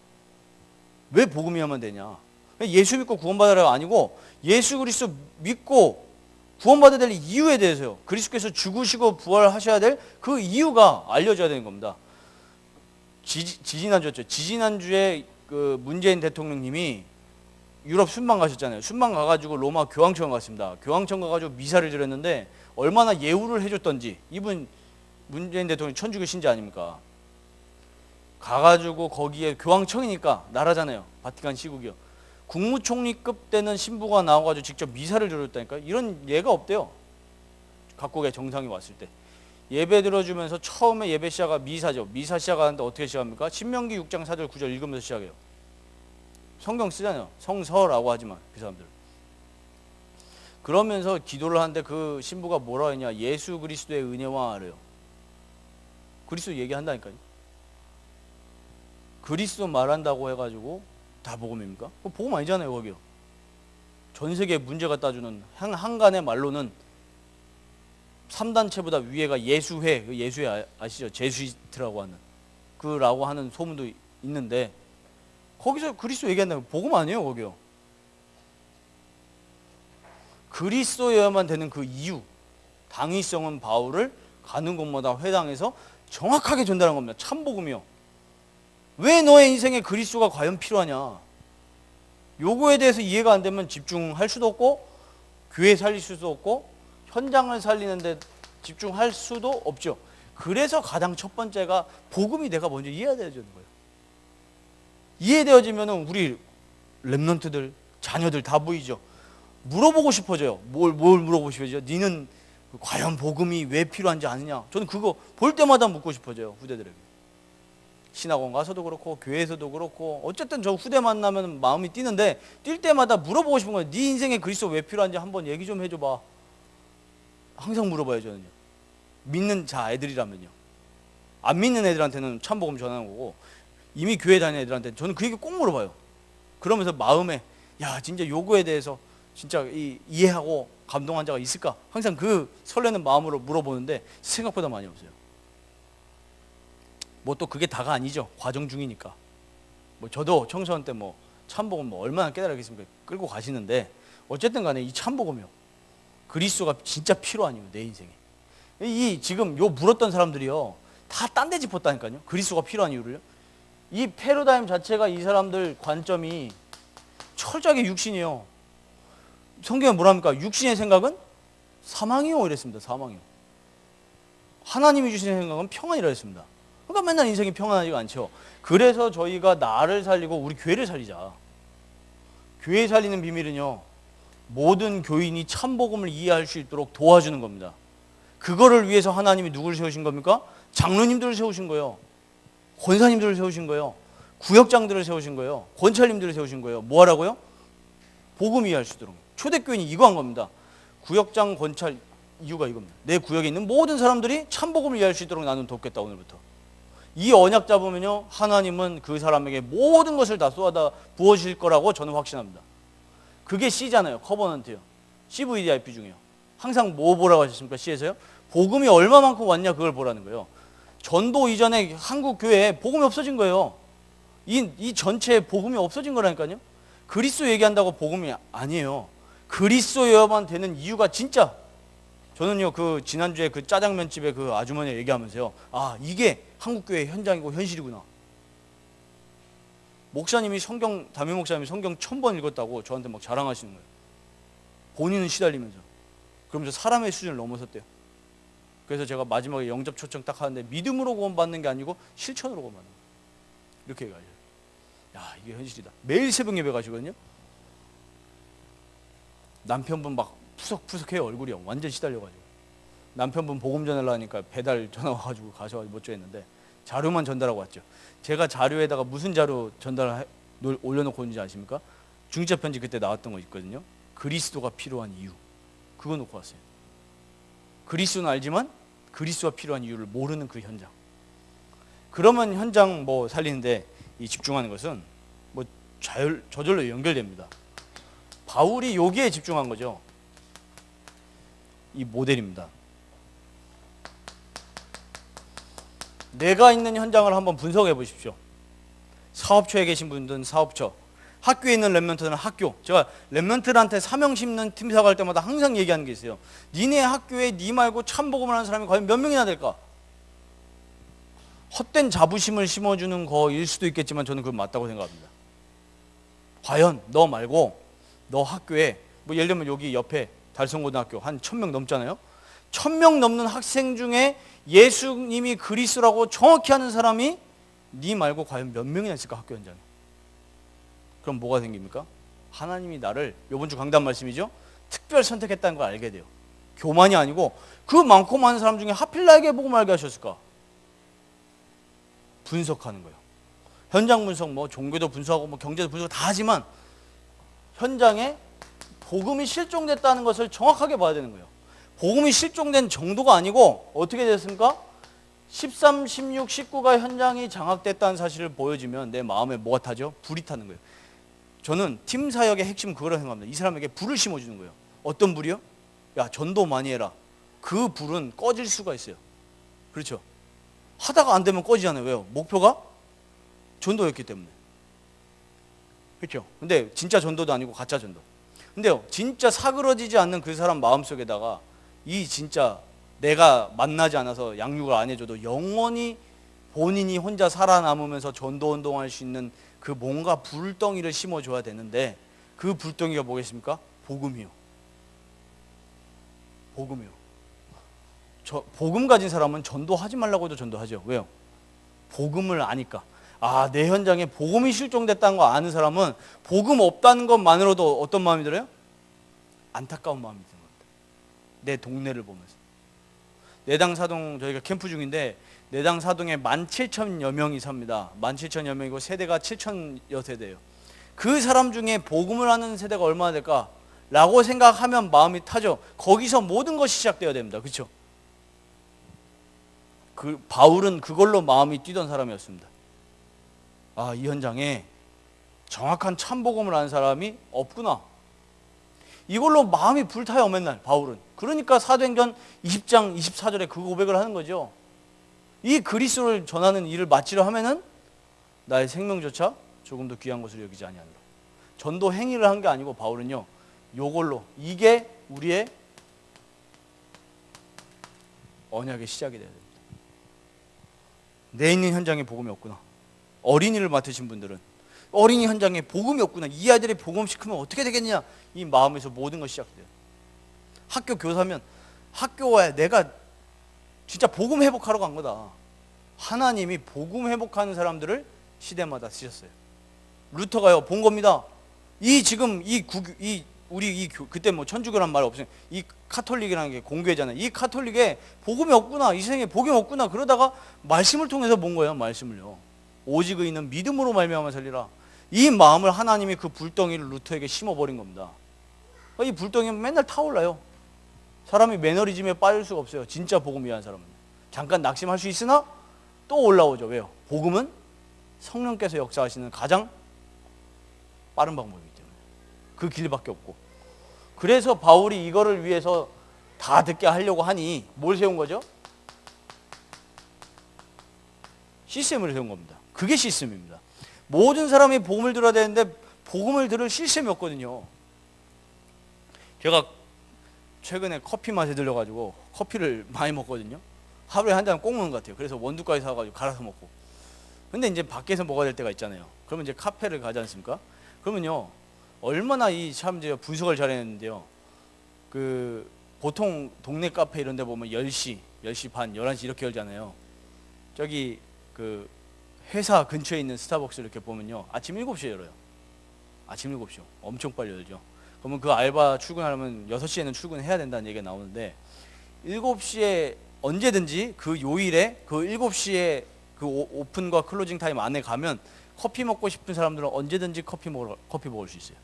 왜 복음이야만 되냐? 예수 믿고 구원받으라가 아니고 예수 그리스도 믿고 구원받아야 될 이유에 대해서요. 그리스도께서 죽으시고 부활하셔야 될 그 이유가 알려져야 되는 겁니다. 지지난주였죠. 지지난주에 그 문재인 대통령님이 유럽 순방 가셨잖아요. 순방 가가지고 로마 교황청 갔습니다. 교황청 가가지고 미사를 드렸는데 얼마나 예우를 해줬던지. 이분 문재인 대통령 천주교 신자 아닙니까? 가가지고 거기에 교황청이니까 나라잖아요. 바티칸 시국이요. 국무총리급 되는 신부가 나와가지고 직접 미사를 드렸다니까. 이런 예가 없대요. 각국의 정상이 왔을 때 예배 들어주면서 처음에 예배 시작가 미사죠. 미사 시작하는데 어떻게 시작합니까? 신명기 6장 4절 9절 읽으면서 시작해요. 성경 쓰잖아요. 성서라고 하지만 그 사람들. 그러면서 기도를 하는데 그 신부가 뭐라 했냐? 예수 그리스도의 은혜와 그래요. 그리스도 얘기한다니까요. 그리스도 말한다고 해가지고 다 복음입니까? 그거 복음 아니잖아요, 거기요. 전 세계 문제가 따주는 한간의 말로는 3단체보다 위에가 예수회, 예수회 아시죠? 제수이트라고 하는 그라고 하는 소문도 있는데 거기서 그리스도 얘기한다면 복음 아니에요, 거기요. 그리스도여야만 되는 그 이유, 당위성은 바울을 가는 곳마다 회당에서 정확하게 전달한 겁니다. 참 복음이요. 왜 너의 인생에 그리스도가 과연 필요하냐? 요거에 대해서 이해가 안 되면 집중할 수도 없고 교회 살릴 수도 없고 현장을 살리는데 집중할 수도 없죠. 그래서 가장 첫 번째가 복음이 내가 먼저 이해되어지는 거예요. 이해되어지면 우리 랩런트들, 자녀들 다 보이죠. 물어보고 싶어져요. 뭘 물어보고 싶어져요? 니는 과연 복음이 왜 필요한지 아느냐? 저는 그거 볼 때마다 묻고 싶어져요. 후대들에게. 신학원 가서도 그렇고 교회에서도 그렇고 어쨌든 저 후대 만나면 마음이 뛰는데 뛸 때마다 물어보고 싶은 거예요. 네 인생에 그리스도 왜 필요한지 한번 얘기 좀 해줘봐. 항상 물어봐요. 저는요. 믿는 자 애들이라면요. 안 믿는 애들한테는 참복음 전하는 거고 이미 교회 다니는 애들한테는 저는 그 얘기 꼭 물어봐요. 그러면서 마음에 야 진짜 요거에 대해서 진짜 이해하고 감동한 자가 있을까? 항상 그 설레는 마음으로 물어보는데 생각보다 많이 없어요. 뭐 또 그게 다가 아니죠. 과정 중이니까. 뭐 저도 청소년 때 뭐 참복음 뭐 얼마나 깨달았겠습니까? 끌고 가시는데 어쨌든 간에 이 참복음이요. 그리스도가 진짜 필요한 이유, 내 인생에. 이 지금 요 물었던 사람들이요. 다 딴 데 짚었다니까요. 그리스도가 필요한 이유를요. 이 패러다임 자체가 이 사람들 관점이 철저하게 육신이요. 성경에 뭐랍니까? 육신의 생각은 사망이요 이랬습니다. 사망이요. 하나님이 주시는 생각은 평안이라 했습니다. 그러니까 맨날 인생이 평안하지가 않죠. 그래서 저희가 나를 살리고 우리 교회를 살리자. 교회 살리는 비밀은요. 모든 교인이 참복음을 이해할 수 있도록 도와주는 겁니다. 그거를 위해서 하나님이 누구를 세우신 겁니까? 장로님들을 세우신 거예요. 권사님들을 세우신 거예요. 구역장들을 세우신 거예요. 권찰님들을 세우신 거예요. 뭐 하라고요? 복음 이해할 수 있도록. 초대교인이 이거 한 겁니다. 구역장, 권찰 이유가 이겁니다. 내 구역에 있는 모든 사람들이 참복음을 이해할 수 있도록 나는 돕겠다 오늘부터. 이 언약 잡으면요. 하나님은 그 사람에게 모든 것을 다 쏟아 부어주실 거라고 저는 확신합니다. 그게 C잖아요. 커버넌트요. CVDIP 중에요. 항상 뭐 보라고 하셨습니까? C에서요? 복음이 얼마만큼 왔냐 그걸 보라는 거예요. 전도 이전에 한국 교회에 복음이 없어진 거예요. 이 전체에 복음이 없어진 거라니까요. 그리스도 얘기한다고 복음이 아니에요. 그리스도여야만 되는 이유가 진짜 저는요 그 지난주에 그 짜장면집에 그 아주머니 얘기하면서요 아 이게 한국교회 현장이고 현실이구나. 목사님이 성경 담임 목사님이 성경 1000번 읽었다고 저한테 막 자랑하시는 거예요. 본인은 시달리면서 그러면서 사람의 수준을 넘어섰대요. 그래서 제가 마지막에 영접 초청 딱 하는데 믿음으로 구원받는 게 아니고 실천으로 구원받는 거예요. 이렇게 얘기하죠. 야 이게 현실이다. 매일 새벽 예배 가시거든요. 남편분 막 푸석푸석해요. 얼굴이요. 완전 시달려가지고. 남편분 복음 전하려니까 배달 전화 와가지고 가셔가지고 못 줘했는데 자료만 전달하고 왔죠. 제가 자료에다가 무슨 자료 올려놓고 온지 아십니까? 중지자 편지 그때 나왔던 거 있거든요. 그리스도가 필요한 이유. 그거 놓고 왔어요. 그리스도는 알지만 그리스도가 필요한 이유를 모르는 그 현장. 그러면 현장 뭐 살리는데 이 집중하는 것은 뭐 저절로 연결됩니다. 바울이 여기에 집중한 거죠. 이 모델입니다. 내가 있는 현장을 한번 분석해 보십시오. 사업처에 계신 분들은 사업처, 학교에 있는 렘넌트는 학교. 제가 렘넌트한테 사명 심는 팀사 갈 때마다 항상 얘기하는 게 있어요. 니네 학교에 니 말고 참복음을 하는 사람이 과연 몇 명이나 될까? 헛된 자부심을 심어주는 거일 수도 있겠지만 저는 그건 맞다고 생각합니다. 과연 너 말고 너 학교에 뭐 예를 들면 여기 옆에 달성고등학교 한 1000명 넘잖아요. 1000명 넘는 학생 중에 예수님이 그리스도라고 정확히 아는 사람이 네 말고 과연 몇 명이나 있을까 학교 현장에. 그럼 뭐가 생깁니까? 하나님이 나를 이번 주 강단 말씀이죠. 특별 선택했다는 걸 알게 돼요. 교만이 아니고 그 많고 많은 사람 중에 하필 나에게 복음을 알게 하셨을까? 분석하는 거예요. 현장 분석, 뭐 종교도 분석하고 뭐 경제도 분석 다 하지만 현장에 복음이 실종됐다는 것을 정확하게 봐야 되는 거예요. 복음이 실종된 정도가 아니고 어떻게 됐습니까? 13, 16, 19가 현장이 장악됐다는 사실을 보여주면 내 마음에 뭐가 타죠? 불이 타는 거예요. 저는 팀 사역의 핵심은 그거라고 생각합니다. 이 사람에게 불을 심어주는 거예요. 어떤 불이요? 야, 전도 많이 해라. 그 불은 꺼질 수가 있어요. 그렇죠? 하다가 안 되면 꺼지잖아요. 왜요? 목표가 전도였기 때문에. 그렇죠? 근데 진짜 전도도 아니고 가짜 전도. 근데요, 진짜 사그러지지 않는 그 사람 마음속에다가 이 진짜 내가 만나지 않아서 양육을 안 해줘도 영원히 본인이 혼자 살아남으면서 전도 운동할 수 있는 그 뭔가 불덩이를 심어줘야 되는데 그 불덩이가 뭐겠습니까? 복음이요. 복음이요. 복음 가진 사람은 전도하지 말라고 해도 전도하죠. 왜요? 복음을 아니까. 아, 내 현장에 복음이 실종됐다는 거 아는 사람은 복음 없다는 것만으로도 어떤 마음이 들어요? 안타까운 마음이 드는 겁니다. 내 동네를 보면서. 내당 사동 저희가 캠프 중인데 내당 사동에 17,000여 명이 삽니다. 17,000여 명이고 세대가 7,000여 세대예요. 그 사람 중에 복음을 하는 세대가 얼마나 될까? 라고 생각하면 마음이 타죠. 거기서 모든 것이 시작되어야 됩니다. 그렇죠? 바울은 그걸로 마음이 뛰던 사람이었습니다. 아, 이 현장에 정확한 참복음을 하는 사람이 없구나. 이걸로 마음이 불타요, 맨날 바울은. 그러니까 사도행전 20장 24절에 그 고백을 하는 거죠. 이 그리스도를 전하는 일을 마치려 하면은 나의 생명조차 조금도 귀한 것을 여기지 아니하노라. 전도 행위를 한 게 아니고 바울은요, 요걸로 이게 우리의 언약의 시작이 돼야 됩니다. 내 있는 현장에 복음이 없구나. 어린이를 맡으신 분들은 어린이 현장에 복음이 없구나. 이 아이들이 복음 시키면 어떻게 되겠냐. 이 마음에서 모든 것이 시작돼요. 학교 교사면 학교에 내가 진짜 복음 회복하러 간 거다. 하나님이 복음 회복하는 사람들을 시대마다 쓰셨어요. 루터가요 본 겁니다. 지금 그때 뭐 천주교란 말 없어요. 이 카톨릭이라는 게 공교회잖아요. 이 카톨릭에 복음이 없구나. 이 세상에 복음이 없구나. 그러다가 말씀을 통해서 본 거예요. 말씀을요. 오직 의인은 믿음으로 말미암아 살리라. 이 마음을 하나님이 그 불덩이를 루터에게 심어버린 겁니다. 이 불덩이는 맨날 타올라요. 사람이 매너리즘에 빠질 수가 없어요. 진짜 복음 위한 사람은. 잠깐 낙심할 수 있으나 또 올라오죠. 왜요? 복음은 성령께서 역사하시는 가장 빠른 방법이기 때문에. 그 길밖에 없고. 그래서 바울이 이거를 위해서 다 듣게 하려고 하니 뭘 세운 거죠? 시스템을 세운 겁니다. 그게 시스템입니다. 모든 사람이 복음을 들어야 되는데 복음을 들을 시스템이 없거든요. 제가 최근에 커피 맛에 들려가지고 커피를 많이 먹거든요. 하루에 한 잔 꼭 먹는 것 같아요. 그래서 원두까지 사가지고 갈아서 먹고. 근데 이제 밖에서 먹어야 될 때가 있잖아요. 그러면 이제 카페를 가지 않습니까? 그러면요, 얼마나 이 사람들이 분석을 잘했는데요. 보통 동네 카페 이런 데 보면 10시, 10시 반, 11시 이렇게 열잖아요. 저기 회사 근처에 있는 스타벅스 이렇게 보면요, 아침 7시에 열어요. 아침 7시요. 엄청 빨리 열죠. 그러면 그 알바 출근하려면 6시에는 출근해야 된다는 얘기가 나오는데 7시에 언제든지 그 요일에 그 7시에 그 오픈과 클로징 타임 안에 가면 커피 먹고 싶은 사람들은 언제든지 커피 먹을 수 있어요.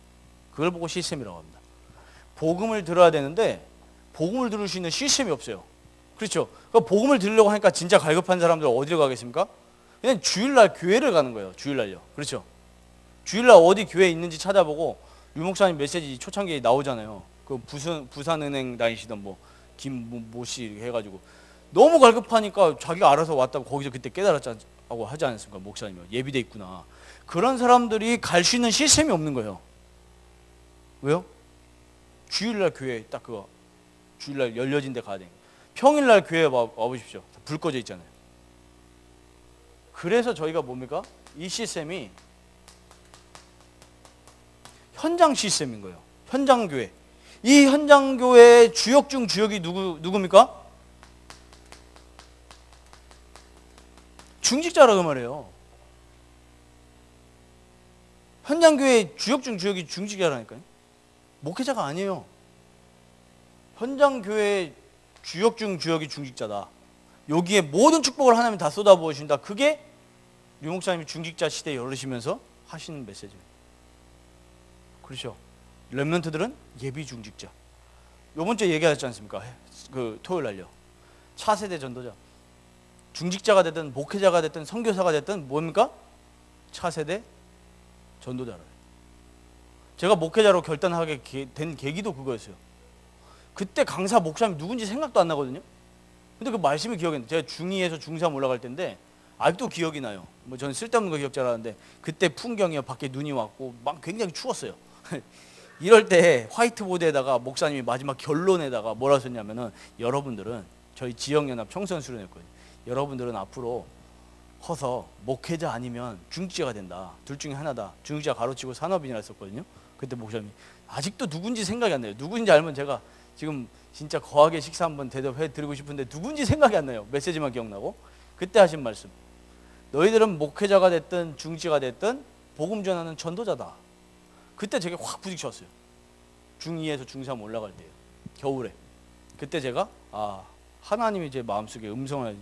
그걸 보고 시스템이라고 합니다. 복음을 들어야 되는데 복음을 들을 수 있는 시스템이 없어요. 그렇죠? 그러니까 복음을 들으려고 하니까 진짜 갈급한 사람들 어디로 가겠습니까? 그냥 주일날 교회를 가는 거예요. 주일날요. 그렇죠? 주일날 어디 교회 있는지 찾아보고 유 목사님 메시지 초창기에 나오잖아요. 그 부산은행 다니시던 김모 씨 이렇게 해가지고 너무 갈급하니까 자기가 알아서 왔다고 거기서 그때 깨달았다고 하지 않습니까? 목사님이 예비돼 있구나. 그런 사람들이 갈 수 있는 시스템이 없는 거예요. 왜요? 주일날 교회 딱 그거 주일날 열려진 데 가야 돼. 평일날 교회에 와보십시오. 불 꺼져 있잖아요. 그래서 저희가 뭡니까? 이 시스템이 현장 시스템인 거예요. 현장 교회. 이 현장 교회의 주역 중 주역이 누굽니까? 중직자라고 말해요. 현장 교회의 주역 중 주역이 중직자라니까요. 목회자가 아니에요. 현장 교회의 주역 중 주역이 중직자다. 여기에 모든 축복을 하나님 다 쏟아부으신다. 그게 유 목사님이 중직자 시대에 열으시면서 하시는 메시지입니다. 그렇죠. 렘넌트들은 예비 중직자. 요번 주에 얘기하셨지 않습니까? 그 토요일 날요. 차세대 전도자. 중직자가 됐든 목회자가 됐든 선교사가 됐든 뭡니까? 차세대 전도자를. 제가 목회자로 결단하게 된 계기도 그거였어요. 그때 강사 목사님이 누군지 생각도 안 나거든요. 근데 그 말씀이 기억이 나요. 제가 중2에서 중3 올라갈 때인데 아직도 기억이 나요. 저는 쓸데없는 거 기억 잘하는데 그때 풍경이요. 밖에 눈이 왔고 막 굉장히 추웠어요. 이럴 때 화이트보드에다가 목사님이 마지막 결론에다가 뭐라 하셨냐면은 여러분들은 저희 지역연합 청소년 수련회였거든요. 여러분들은 앞으로 커서 목회자 아니면 중직자가 된다. 둘 중에 하나다. 중직자 가로치고 산업인이라 했었거든요. 그때 목사님이 아직도 누군지 생각이 안 나요. 누군지 알면 제가 지금 진짜 거하게 식사 한번 대접해 드리고 싶은데 누군지 생각이 안 나요. 메시지만 기억나고. 그때 하신 말씀. 너희들은 목회자가 됐든 중직자가 됐든 복음 전하는 전도자다. 그때 제가 확 부딪혔어요. 중2에서 중3 올라갈 때요. 겨울에. 그때 제가 하나님이 제 마음속에 음성을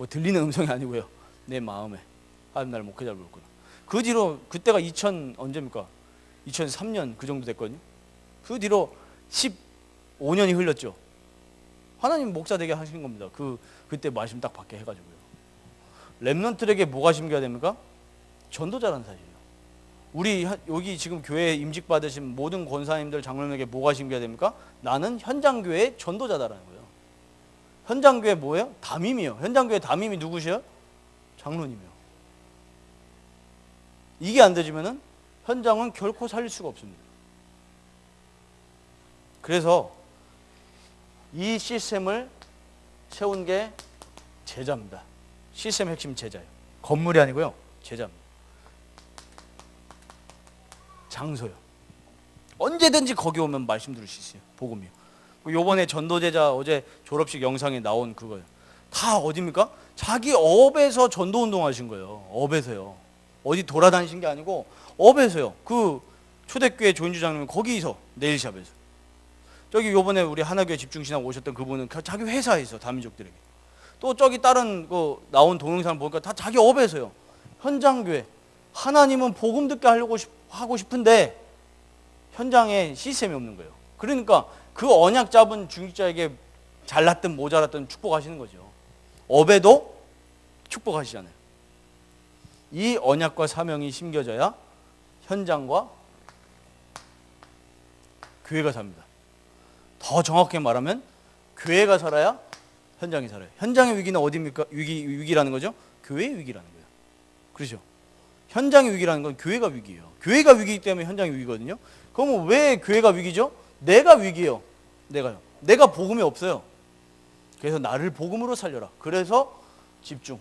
들리는 음성이 아니고요. 내 마음에 하나님 나를 목회자로 부르구나. 그 뒤로 그때가 언제입니까? 2003년 그 정도 됐거든요. 그 뒤로 15년이 흘렀죠. 하나님 목사 되게 하신 겁니다. 그때 말씀 딱 받게 해가지고요. 렘넌트에게 뭐가 심겨야 됩니까? 전도자라는 사실이에요. 우리 여기 지금 교회에 임직 받으신 모든 권사님들 장로님에게 뭐가 심겨야 됩니까? 나는 현장교회의 전도자다라는 거예요. 현장교회 뭐예요? 담임이요. 현장교회 담임이 누구시요? 장로님이요. 이게 안 되지면은 현장은 결코 살릴 수가 없습니다. 그래서 이 시스템을 세운 게 제자입니다. 시스템 핵심 제자예요. 건물이 아니고요. 제자입니다. 장소요. 언제든지 거기 오면 말씀 들을 수 있어요. 복음이요. 요번에 전도제자 어제 졸업식 영상에 나온 그거예요. 다 어디입니까? 자기 업에서 전도운동 하신 거예요. 업에서요. 어디 돌아다니신 게 아니고 업에서요. 그 초대교회 조인주 장로님 거기서 네일샵에서. 저기 요번에 우리 하나교회 집중신학 오셨던 그분은 자기 회사에서 다민족들에게. 또 저기 다른 나온 동영상 보니까 다 자기 업에서요. 현장교회. 하나님은 복음 듣게 하고 싶은데 현장에 시스템이 없는 거예요. 그러니까 그 언약 잡은 중직자에게 잘났든 모자랐든 축복하시는 거죠. 업에도 축복하시잖아요. 이 언약과 사명이 심겨져야 현장과 교회가 삽니다. 더 정확하게 말하면 교회가 살아야 현장이 살아요. 현장의 위기는 어디입니까? 위기라는 거죠? 교회의 위기라는 거예요. 그렇죠? 현장의 위기라는 건 교회가 위기예요. 교회가 위기이기 때문에 현장이 위기거든요. 그러면 왜 교회가 위기죠? 내가 위기예요. 내가요. 내가 복음이 없어요. 그래서 나를 복음으로 살려라. 그래서 집중.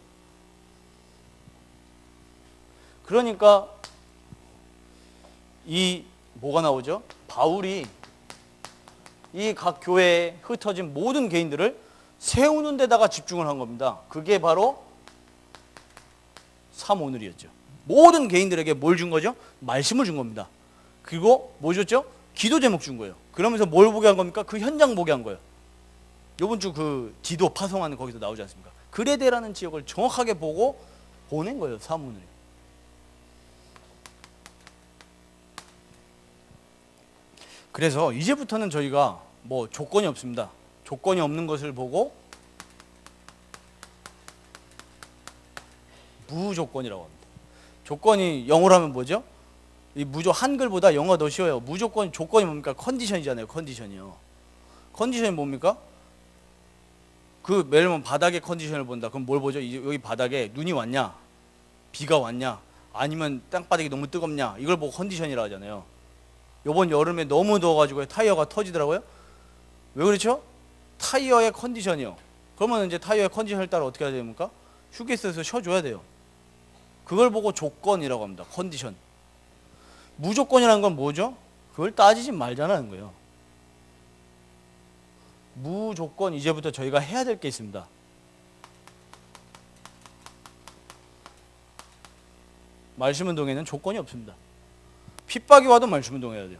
그러니까 뭐가 나오죠? 바울이 이 각 교회에 흩어진 모든 개인들을 세우는 데다가 집중을 한 겁니다. 그게 바로 3오늘이었죠. 모든 개인들에게 뭘 준 거죠? 말씀을 준 겁니다. 그리고 뭐 줬죠? 기도 제목 준 거예요. 그러면서 뭘 보게 한 겁니까? 그 현장 보게 한 거예요. 요번 주 그 디도 파송하는 거기서 나오지 않습니까? 그레데라는 지역을 정확하게 보고 보낸 거예요, 사문을. 그래서 이제부터는 저희가 뭐 조건이 없습니다. 조건이 없는 것을 보고 무조건이라고 합니다. 조건이 영어로 하면 뭐죠? 이 한글보다 영어가 더 쉬워요. 무조건 조건이 뭡니까? 컨디션이잖아요. 컨디션이요. 컨디션이 뭡니까? 그 예를 들면 바닥의 컨디션을 본다. 그럼 뭘 보죠? 여기 바닥에 눈이 왔냐? 비가 왔냐? 아니면 땅바닥이 너무 뜨겁냐? 이걸 보고 컨디션이라고 하잖아요. 요번 여름에 너무 더워가지고 타이어가 터지더라고요. 왜 그렇죠? 타이어의 컨디션이요. 그러면 이제 타이어의 컨디션을 따라 어떻게 해야 됩니까? 휴게소에서 쉬어줘야 돼요. 그걸 보고 조건이라고 합니다. 컨디션. 무조건이라는 건 뭐죠? 그걸 따지지 말자는 거예요. 무조건 이제부터 저희가 해야 될 게 있습니다. 말씀운동에는 조건이 없습니다. 핍박이 와도 말씀운동 해야 돼요.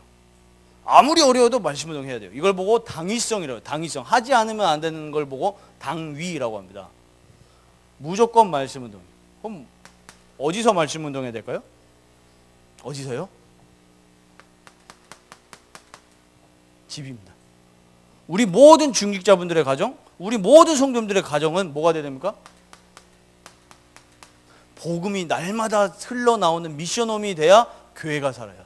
아무리 어려워도 말씀운동 해야 돼요. 이걸 보고 당위성이라고 해요. 당위성. 하지 않으면 안 되는 걸 보고 당위라고 합니다. 무조건 말씀운동. 그럼 어디서 말씀운동 해야 될까요? 어디서요? 집입니다. 우리 모든 중직자분들의 가정, 우리 모든 성도님들의 가정은 뭐가 돼야 됩니까? 복음이 날마다 흘러나오는 미션홈이 돼야 교회가 살아요.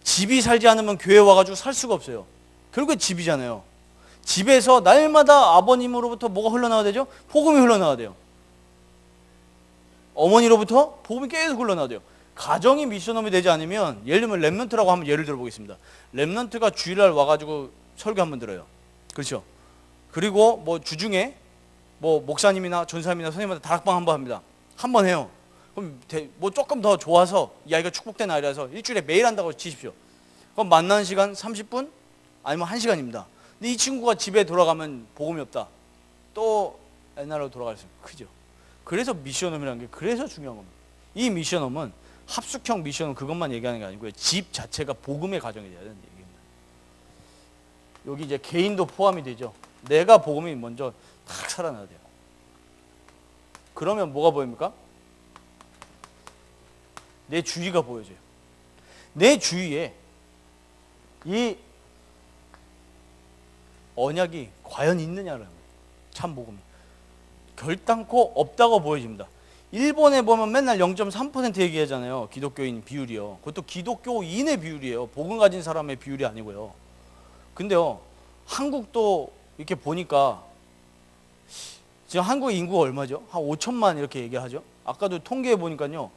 집이 살지 않으면 교회 와가지고 살 수가 없어요. 결국에 집이잖아요. 집에서 날마다 아버님으로부터 뭐가 흘러나와야 되죠? 복음이 흘러나와야 돼요. 어머니로부터 복음이 계속 흘러나와야 돼요. 가정이 미션홈이 되지 않으면, 예를 들면 렘넌트라고 한번 예를 들어보겠습니다. 렘넌트가 주일날 와가지고 설교 한번 들어요. 그렇죠? 그리고 뭐 주중에 뭐 목사님이나 전사님이나 선생님한테 다락방 한번 합니다. 한번 해요. 그럼 뭐 조금 더 좋아서 이 아이가 축복된 아이라서 일주일에 매일 한다고 치십시오. 그럼 만나는 시간 30분 아니면 1시간입니다. 근데 이 친구가 집에 돌아가면 복음이 없다. 또 옛날로 돌아갈 수 크죠. 그래서 미션홈이라는 게 그래서 중요한 겁니다. 이 미션홈은 합숙형 미션홈 그것만 얘기하는 게 아니고요. 집 자체가 복음의 가정이 돼야 되는 얘기입니다. 여기 이제 개인도 포함이 되죠. 내가 복음이 먼저 탁 살아나야 돼요. 그러면 뭐가 보입니까? 내 주위가 보여져요. 내 주위에 이 언약이 과연 있느냐라는 거예요. 참 복음이. 결단코 없다고 보여집니다. 일본에 보면 맨날 0.3% 얘기하잖아요. 기독교인 비율이요. 그것도 기독교인의 비율이에요. 복음 가진 사람의 비율이 아니고요. 근데요, 한국도 이렇게 보니까 지금 한국 인구가 얼마죠? 한 5천만 이렇게 얘기하죠. 아까도 통계해 보니까요,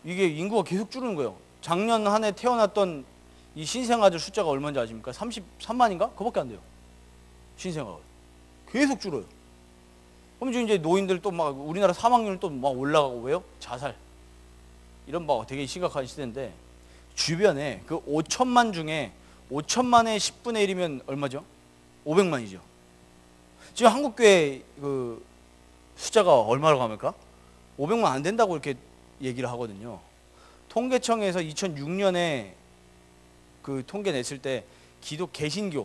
이게 인구가 계속 줄는 거예요. 작년 한 해 태어났던 이 신생아들 숫자가 얼마인지 아십니까? 33만인가? 그밖에 안 돼요. 신생아가 계속 줄어요. 그럼 지금 이제 노인들 또 막 우리나라 사망률 또 막 올라가고, 왜요? 자살 이런 막 되게 심각한 시대인데, 주변에 그 5천만 중에 5천만의 10분의 1이면 얼마죠? 500만이죠. 지금 한국교회 그 숫자가 얼마라고 합니까? 500만 안 된다고 이렇게 얘기를 하거든요. 통계청에서 2006년에 그 통계 냈을 때 개신교가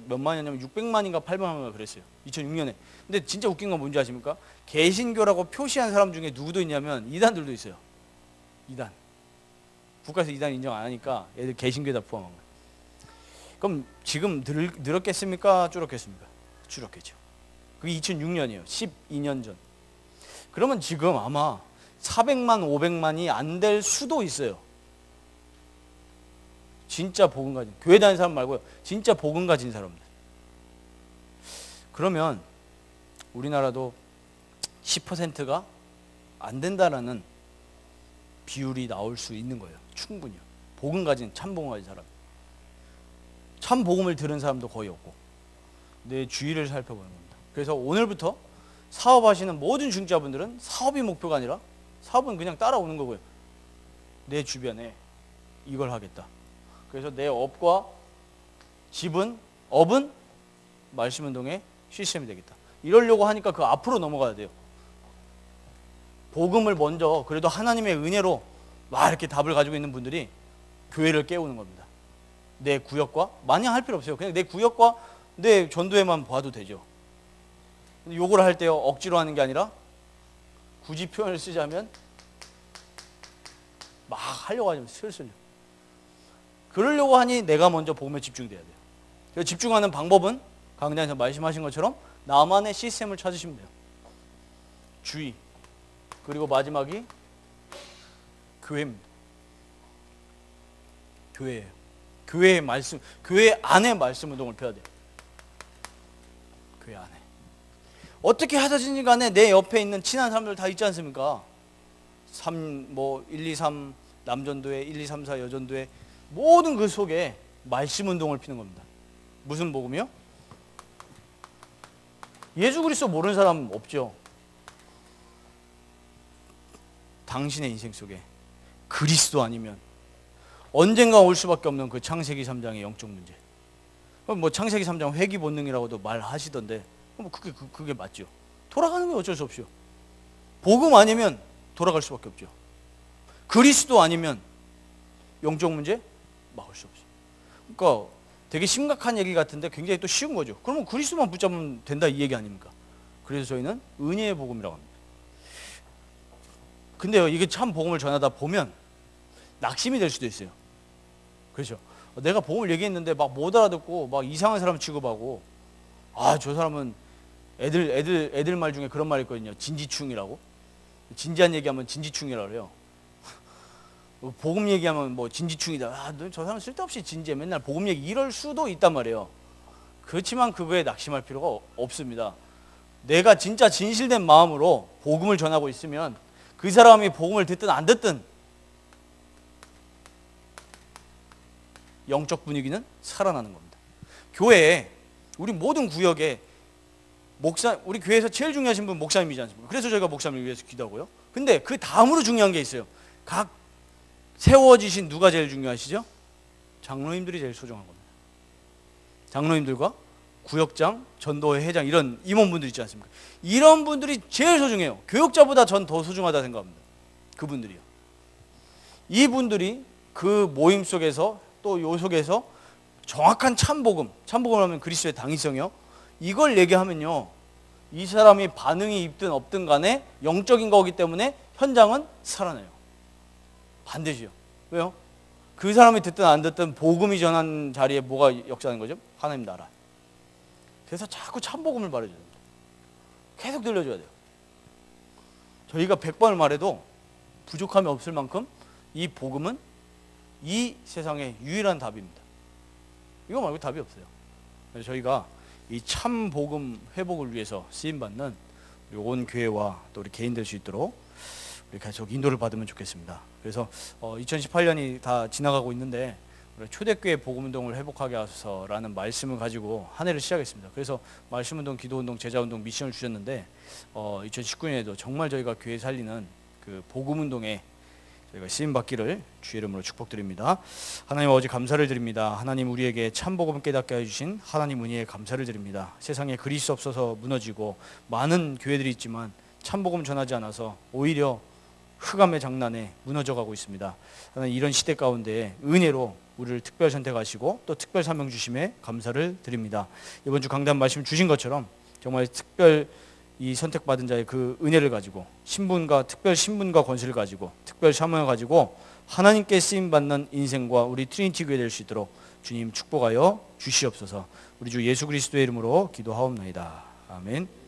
몇 만이냐면 600만인가 800만인가 그랬어요. 2006년에. 근데 진짜 웃긴 건 뭔지 아십니까? 개신교라고 표시한 사람 중에 누구도 있냐면 이단들도 있어요. 이단. 국가에서 이단 인정 안 하니까 얘들 개신교에다 포함한 거예요. 그럼 지금 늘었겠습니까? 줄었겠습니까? 줄었겠죠. 그게 2006년이에요. 12년 전. 그러면 지금 아마 400만, 500만이 안 될 수도 있어요. 진짜 복음 가진, 교회 다니는 사람 말고요. 진짜 복음 가진 사람들. 그러면 우리나라도 10%가 안 된다라는 비율이 나올 수 있는 거예요. 충분히요. 복음 가진, 참 복음 가진 사람. 참 복음을 들은 사람도 거의 없고. 내 주위를 살펴보는 겁니다. 그래서 오늘부터 사업하시는 모든 중직자분들은 사업이 목표가 아니라 사업은 그냥 따라오는 거고요. 내 주변에 이걸 하겠다. 그래서 내 업과 업은 말씀운동의 시스템이 되겠다. 이러려고 하니까 그 앞으로 넘어가야 돼요. 복음을 먼저 그래도 하나님의 은혜로 막 이렇게 답을 가지고 있는 분들이 교회를 깨우는 겁니다. 내 구역과 마냥 할 필요 없어요. 그냥 내 구역과 내 전도회만 봐도 되죠. 근데 요걸 할 때요, 억지로 하는 게 아니라 굳이 표현을 쓰자면 막 하려고 하면 슬슬. 그러려고 하니 내가 먼저 복음에 집중돼야 돼요. 그래서 집중하는 방법은 강단에서 말씀하신 것처럼 나만의 시스템을 찾으시면 돼요. 주의. 그리고 마지막이 교회입니다. 교회예요. 교회의 말씀, 교회 안에 말씀 운동을 펴야 돼요. 교회 안에. 어떻게 하든지 간에 내 옆에 있는 친한 사람들 다 있지 않습니까? 1, 2, 3 남전도회, 1, 2, 3, 4 여전도회, 모든 그 속에 말씀 운동을 피는 겁니다. 무슨 복음이요? 예수 그리스도 모르는 사람 없죠. 당신의 인생 속에 그리스도 아니면 언젠가 올 수밖에 없는 그 창세기 3장의 영적 문제. 뭐 창세기 3장 회귀 본능이라고도 말하시던데 뭐 그게 맞죠. 돌아가는 게 어쩔 수 없죠. 복음 아니면 돌아갈 수밖에 없죠. 그리스도 아니면 영적 문제 막을 수 없어요. 그러니까 되게 심각한 얘기 같은데 굉장히 또 쉬운 거죠. 그러면 그리스도만 붙잡으면 된다 이 얘기 아닙니까? 그래서 저희는 은혜의 복음이라고 합니다. 근데요, 이게 참 복음을 전하다 보면 낙심이 될 수도 있어요. 그렇죠. 내가 복음을 얘기했는데 막 못 알아듣고 막 이상한 사람 취급하고, 아, 저 사람은 애들 말 중에 그런 말이 있거든요. 진지충이라고. 진지한 얘기하면 진지충이라고 그래요. 복음 얘기하면 뭐 진지충이다. 아, 저 사람 쓸데없이 진지해. 맨날 복음 얘기 이럴 수도 있단 말이에요. 그렇지만 그거에 낙심할 필요가 없습니다. 내가 진짜 진실된 마음으로 복음을 전하고 있으면 그 사람이 복음을 듣든 안 듣든 영적 분위기는 살아나는 겁니다. 교회에 우리 모든 구역에 우리 교회에서 제일 중요하신 분 목사님이지 않습니까? 그래서 저희가 목사님을 위해서 기도하고요. 근데 그 다음으로 중요한 게 있어요. 각 세워지신 누가 제일 중요하시죠? 장로님들이 제일 소중한 겁니다. 장로님들과 구역장, 전도회 회장 이런 임원분들 있지 않습니까? 이런 분들이 제일 소중해요. 교역자보다 전 더 소중하다 생각합니다. 그분들이요. 이분들이 그 모임 속에서 또 요 속에서 정확한 참복음을 하면 그리스도의 당위성이요. 이걸 얘기하면요, 이 사람이 반응이 있든 없든 간에 영적인 거기 때문에 현장은 살아나요. 반드시요. 왜요? 그 사람이 듣든 안 듣든 복음이 전한 자리에 뭐가 역사하는 거죠? 하나님 나라. 그래서 자꾸 참복음을 말해줘야 됩니다. 계속 들려줘야 돼요. 저희가 100번을 말해도 부족함이 없을 만큼 이 복음은 이 세상의 유일한 답입니다. 이거 말고 답이 없어요. 그래서 저희가 이 참 복음 회복을 위해서 쓰임받는 온 교회와 또 우리 개인 될 수 있도록 우리 계속 인도를 받으면 좋겠습니다. 그래서 2018년이 다 지나가고 있는데 우리 초대교회 복음운동을 회복하게 하소서라는 말씀을 가지고 한 해를 시작했습니다. 그래서 말씀운동, 기도운동, 제자운동 미션을 주셨는데 2019년에도 정말 저희가 교회 살리는 그 복음운동에 저희가 쓰임받기를 주의 이름으로 축복드립니다. 하나님 아버지 감사를 드립니다. 하나님 우리에게 참복음 깨닫게 해주신 하나님 은혜에 감사를 드립니다. 세상에 그리스도 없어서 무너지고 많은 교회들이 있지만 참복음 전하지 않아서 오히려 흑암의 장난에 무너져가고 있습니다. 하나님 이런 시대 가운데 은혜로 우리를 특별 선택하시고 또 특별 사명 주심에 감사를 드립니다. 이번 주 강단 말씀 주신 것처럼 정말 특별 이 선택받은 자의 그 은혜를 가지고 특별 신분과 권세를 가지고 특별 사명을 가지고 하나님께 쓰임받는 인생과 우리 트리니티 교회 될 수 있도록 주님 축복하여 주시옵소서. 우리 주 예수 그리스도의 이름으로 기도하옵나이다. 아멘.